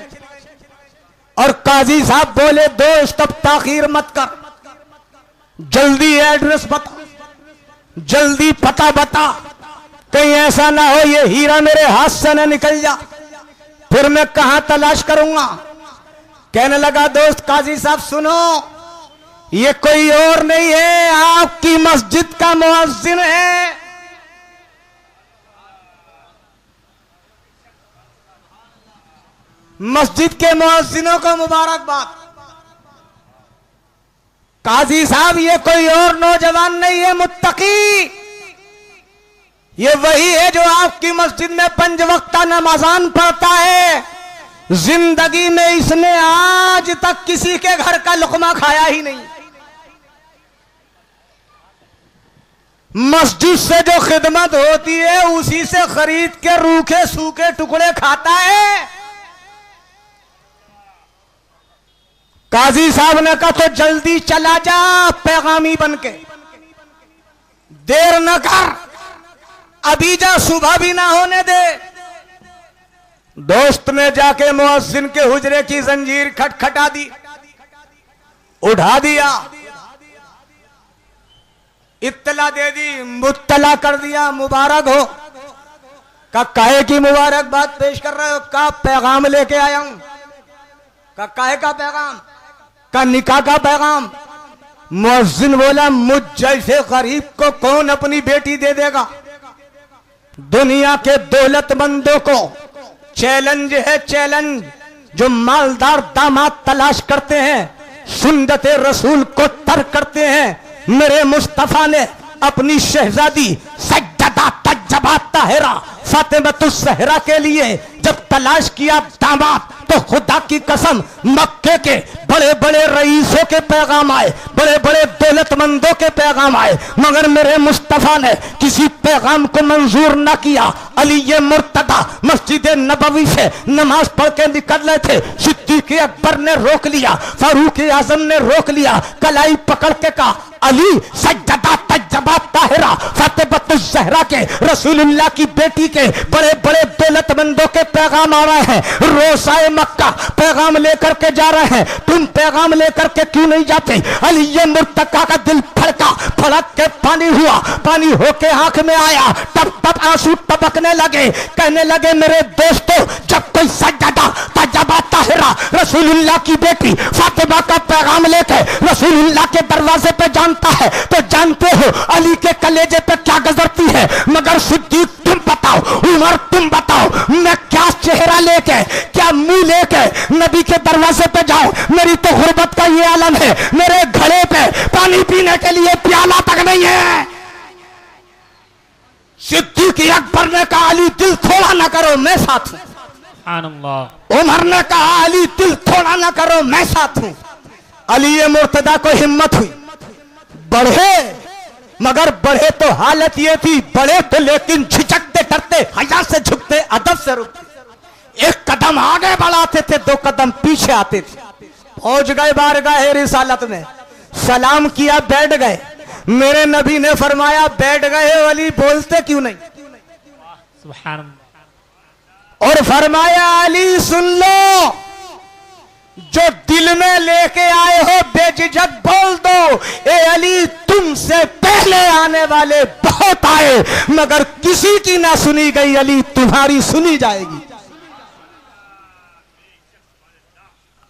और काजी साहब बोले दोस्त अब ताखीर मत कर, जल्दी एड्रेस बता, जल्दी पता बता, कहीं ऐसा ना हो ये हीरा मेरे हाथ से न निकल जा, फिर मैं कहां तलाश करूंगा। कहने लगा दोस्त काजी साहब सुनो, ये कोई और नहीं है, आपकी मस्जिद का मुअज्जिन है। मस्जिद के मुअज्जिनों को मुबारकबाद। काजी साहब ये कोई और नौजवान नहीं है, मुत्तकी, ये वही है जो आपकी मस्जिद में 5 वक्ता नमाज़ान पढ़ता है। जिंदगी में इसने आज तक किसी के घर का लुकमा खाया ही नहीं। मस्जिद से जो खिदमत होती है उसी से खरीद के रूखे सूखे टुकड़े खाता है। काजी साहब ने कहा तो जल्दी चला जा पैगामी बनके, देर न कर, अभी जा, सुबह भी ना होने दे। दोस्त ने जाके मुअज्जिन के हुजरे की जंजीर खटखटा दी, उठा दिया, इत्तला दे दी, मुत्तला कर दिया, मुबारक हो। का काहे की मुबारकबाद पेश कर रहे हो? का पैगाम लेके आया हूं। का काहे का पैगाम? का निकाह का पैगाम। मुअज्जिन बोला मुझ जैसे गरीब को कौन अपनी बेटी दे देगा? दुनिया के दौलतमंदों को चैलेंज है, चैलेंज, जो मालदार दामाद तलाश करते हैं, सुन्नत रसूल को तर्क करते हैं। मेरे मुस्तफा ने अपनी शहजादी सज्जदा तज्जबा ताहिरा फातिमतुस ज़हरा के लिए जब तलाश किया दामाद, तो खुदा की कसम मक्के के बड़े बड़े रईसों के पैगाम आए, बड़े बड़े दौलतमंदों के पैगाम आए, मगर मेरे मुस्तफा ने किसी पैगाम को मंजूर न किया। अली ये मुर्तदा मस्जिद नबवी से नमाज पढ़ के निकल रहे थे, सिद्दीक़ अकबर ने रोक लिया, फारूक आजम ने रोक लिया, कलाई पकड़ के कहा अली सज्जदा तज्जबा ताहिरा फातिमतुस ज़हरा के, रसूलुल्लाह की बेटी के बड़े बड़े दौलतमंदों के पैगाम आ रहे हैं, रोज़ाए मक्का पैगाम लेकर के जा रहे हैं, तुम पैगाम लेकर के क्यों नहीं जाते? अली ये मुर्तका का दिल फड़का, फड़क के पानी हुआ, पानी होके आंख में आया, टप टप आंसू टपकने लगे। कहने लगे मेरे दोस्तों, जब कोई सज्जदा तज्जबा ताहिरा रसूलुल्लाह की बेटी फातिमा का पैगाम लेके रसूलुल्लाह के दरवाजे पे जानता है, तो जानते हो अली के कलेजे पे क्या गुजरती है। मगर सिद्दीक तुम बताओ, उमर तुम बताओ, मैं क्या चेहरा लेके, क्या मुंह लेके नबी के दरवाजे पे जाऊं? मेरी तो गुर्बत का ये आलम है, मेरे घड़े पे पानी पीने के लिए प्याला तक नहीं है। सिद्दीक अकबर ने कहा अली दिल थोड़ा ना करो, मैं साथ हूं। उमर ने कहा अली दिल थोड़ा ना करो, मैं साथ हूं। अली ये मुर्तदा को हिम्मत हुई, बढ़े, मगर बढ़े तो हालत ये थी, बढ़े तो लेकिन झिझकते डरते, हया से झुकते, अदब से रुकते, एक कदम आगे बढ़ाते थे, 2 कदम पीछे आते थे। पहुंच गए बारगाह रिसालत में, सलाम किया, बैठ गए। मेरे नबी ने फरमाया बैठ गए हो अली, बोलते क्यों नहीं? सुभान अल्लाह। और फरमाया अली सुन लो, जो दिल में लेके आए हो बेझिझक बोल दो। ए अली तुमसे पहले आने वाले बहुत आए मगर किसी की ना सुनी गई, अली तुम्हारी सुनी जाएगी।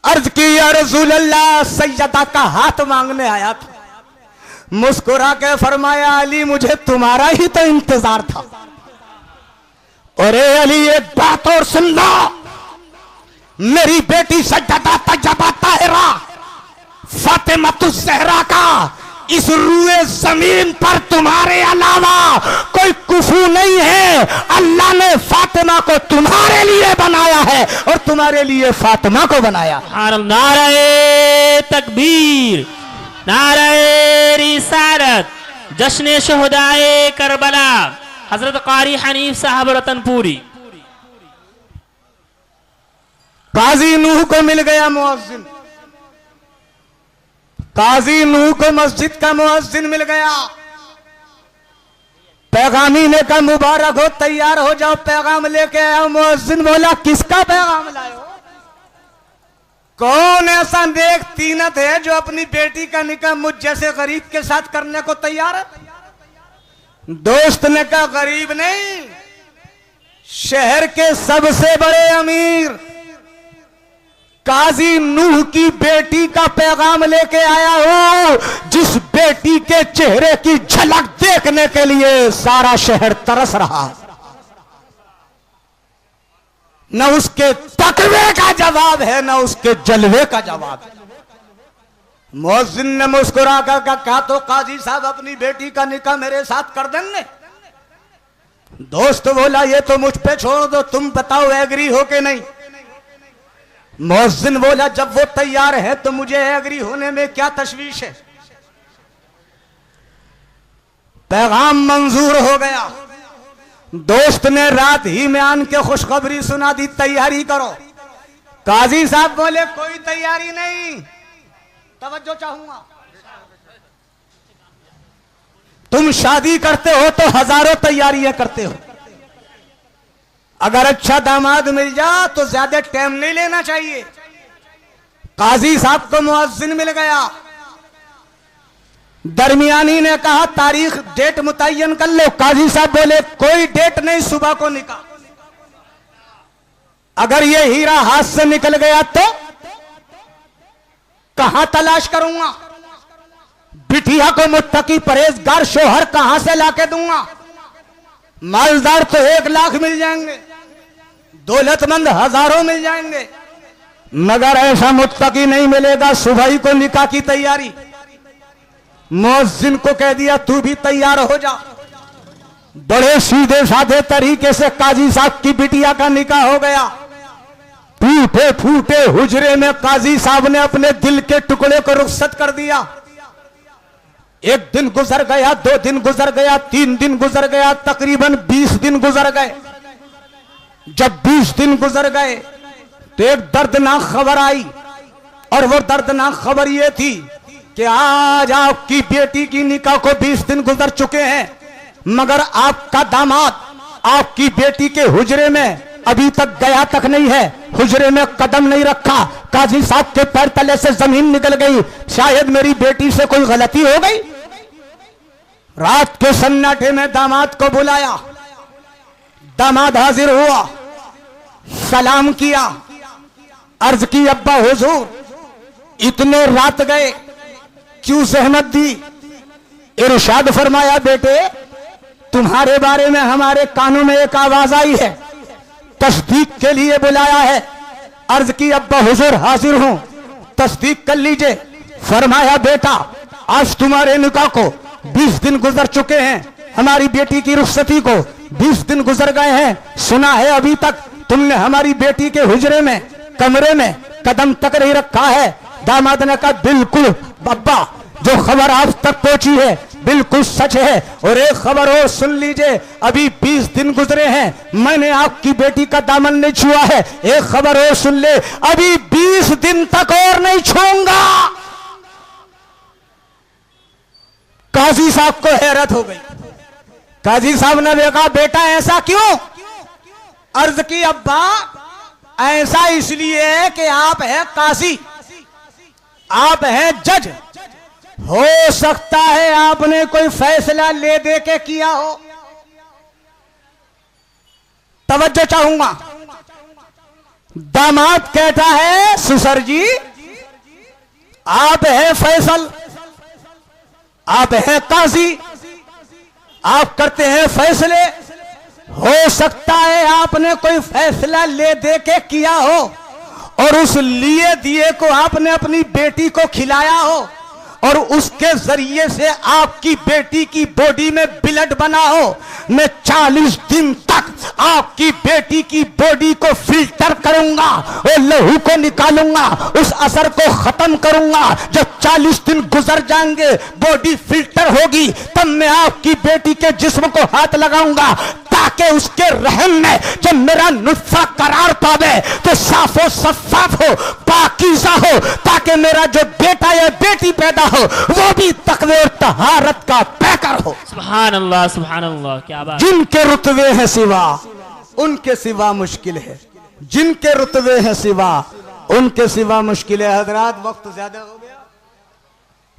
अर्ज की या रसूल अल्लाह, सैयदा का हाथ मांगने आया था। मुस्कुरा के फरमाया अली मुझे तुम्हारा ही तो इंतजार था। और ए अली एक बात और सुन लो, मेरी बेटी सज्जदा तैयबा ताहिरा फातिमातुज़ ज़हरा का इस रूए जमीन पर तुम्हारे अलावा कोई कुफू नहीं है। अल्लाह ने फातिमा को तुम्हारे लिए बनाया है और तुम्हारे लिए फातिमा को बनाया। नारे तकबीर, नारे रिसालत, जश्न शुहदाए करबला, हजरत कारी हनीफ साहब रतनपुरी। काजी नूह को मिल गया मुअज्जिन, काजी नूह को मस्जिद का मुअज्जिन मिल गया। पैगामी ने कहा मुबारक हो, तैयार हो जाओ, पैगाम लेके आया। मुअज्जिन बोला किसका पैगाम लाए हो? कौन ऐसा नेक तीनत है जो अपनी बेटी का निकाह मुझ जैसे गरीब के साथ करने को तैयार है? दोस्त ने कहा गरीब नहीं, शहर के सबसे बड़े अमीर काजी नूह की बेटी का पैगाम लेके आया हूं, जिस बेटी के चेहरे की झलक देखने के लिए सारा शहर तरस रहा। न उसके तकवे का जवाब है न उसके जलवे का जवाब है। मुअज्जिन ने मुस्कुरा कर कहा तो काजी साहब अपनी बेटी का निकाह मेरे साथ कर देंगे? दोस्त बोला ये तो मुझ पे छोड़ दो, तुम बताओ एग्री हो के नहीं? मुअज्जिन बोला जब वो तैयार है तो मुझे एग्री होने में क्या तशवीश है। पैगाम मंजूर हो गया। दोस्त ने रात ही में आन के खुशखबरी सुना दी, तैयारी करो। काजी साहब बोले कोई तैयारी नहीं, तवज्जो चाहूंगा। तुम शादी करते हो तो हजारों तैयारियां करते हो, अगर अच्छा दामाद मिल जा तो ज्यादा टाइम नहीं लेना चाहिए। काजी साहब को मुअज्जिन मिल गया। दरमियानी ने कहा तारीख डेट मुतय्यन कर लो। काजी साहब बोले कोई डेट नहीं, सुबह को निकाह। अगर ये हीरा हाथ से निकल गया तो कहां तलाश करूंगा? बिटिया को मुत्तकी परहेजगार शोहर कहां से लाके दूंगा? मालदार तो 1 लाख मिल जाएंगे, दौलतमंद हजारों मिल जाएंगे, मगर ऐसा मुत्तकी नहीं मिलेगा। सुबह ही को निकाह की तैयारी। मुअज्जिन को कह दिया तू भी तैयार हो जा। बड़े सीधे साधे तरीके से काजी साहब की बिटिया का निकाह हो गया। टूटे फूटे हुजरे में काजी साहब ने अपने दिल के टुकड़े को रुखसत कर दिया। 1 दिन गुजर गया, 2 दिन गुजर गया, 3 दिन गुजर गया, तकरीबन 20 दिन गुजर गए। जब 20 दिन गुजर गए तो एक दर्दनाक खबर आई, और वो दर्दनाक खबर ये थी कि आज आपकी बेटी की निकाह को 20 दिन गुजर चुके हैं, मगर आपका दामाद आपकी बेटी के हुजरे में अभी तक गया तक नहीं है, हुजरे में कदम नहीं रखा। काजी साहब के पैर तले से जमीन निकल गई, शायद मेरी बेटी से कोई गलती हो गई। रात के सन्नाटे में दामाद को बुलाया। दामाद हाजिर हुआ, सलाम किया, अर्ज की अब्बा हुजूर इतने रात गए, क्यों जहमत दी? इरशाद फरमाया बेटे तुम्हारे बारे में हमारे कानों में एक आवाज आई है, तस्दीक के लिए बुलाया है। अर्ज की अब्बा हुजूर हाजिर हूं, तस्दीक कर लीजिए। फरमाया बेटा आज तुम्हारे निकाह को 20 दिन गुजर चुके हैं, हमारी बेटी की रुखसती को 20 दिन गुजर गए हैं। सुना है अभी तक तुमने हमारी बेटी के हुजरे में, कमरे में कदम तक नहीं रखा है। दामाद ने कहा बिल्कुल अब्बा, जो खबर आप तक पहुंची है बिल्कुल सच है। और एक खबर और सुन लीजिए, अभी 20 दिन गुजरे हैं, मैंने आपकी बेटी का दामन नहीं छुआ है। एक खबर और सुन ले, अभी 20 दिन तक और नहीं छूऊंगा। काजी साहब को हैरत हो गई। काजी साहब ने देखा बेटा ऐसा क्यों? अर्ज की अब्बा ऐसा इसलिए है कि आप हैं काजी, आप हैं जज, हो सकता है आपने कोई फैसला ले दे के किया हो। तवज्जो चाहूंगा। दामाद कहता है ससुर जी आप हैं फैसल, आप हैं काजी, आप करते हैं फैसले, हो सकता है आपने कोई फैसला ले दे के किया हो और उस लिए दिए को आपने अपनी बेटी को खिलाया हो और उसके जरिए से आपकी बेटी की बॉडी में ब्लड बना हो। मैं 40 दिन तक आपकी बेटी की बॉडी को फिल्टर करूंगा और लहू को निकालूंगा, उस असर को खत्म करूंगा। जब 40 दिन गुजर जाएंगे, बॉडी फिल्टर होगी, तब मैं आपकी बेटी के जिस्म को हाथ लगाऊंगा ताकि उसके रहम में जब मेरा नुत्फा करार पावे तो साफो सफाफ हो, पाकीज़ा हो, ताकि मेरा जो बेटा या बेटी पैदा हो वो भी तकवे और तहारत का पैकर हो। सुभान अल्लाह, सुभान अल्लाह, क्या बात। जिनके रुतबे हैं सिवा उनके सिवा मुश्किल है, जिनके रुतबे हैं सिवा उनके सिवा मुश्किल है। हजरात वक्त ज्यादा हो गया,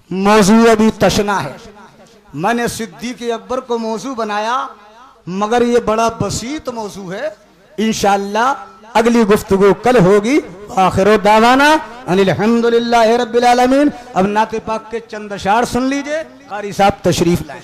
मौजू अभी तशना है। मैंने सिद्दीक़ अकबर को मौजू बनाया मगर ये बड़ा बसीत मौजू है। इंशाअल्लाह अगली गुफ्तगू कल होगी। आखिर दावाना अनिल हम्दुलिल्लाहि रब्बिल आलमीन। अब नाते पाक के चंद अशार सुन लीजिए। कारी साहब तशरीफ लाए।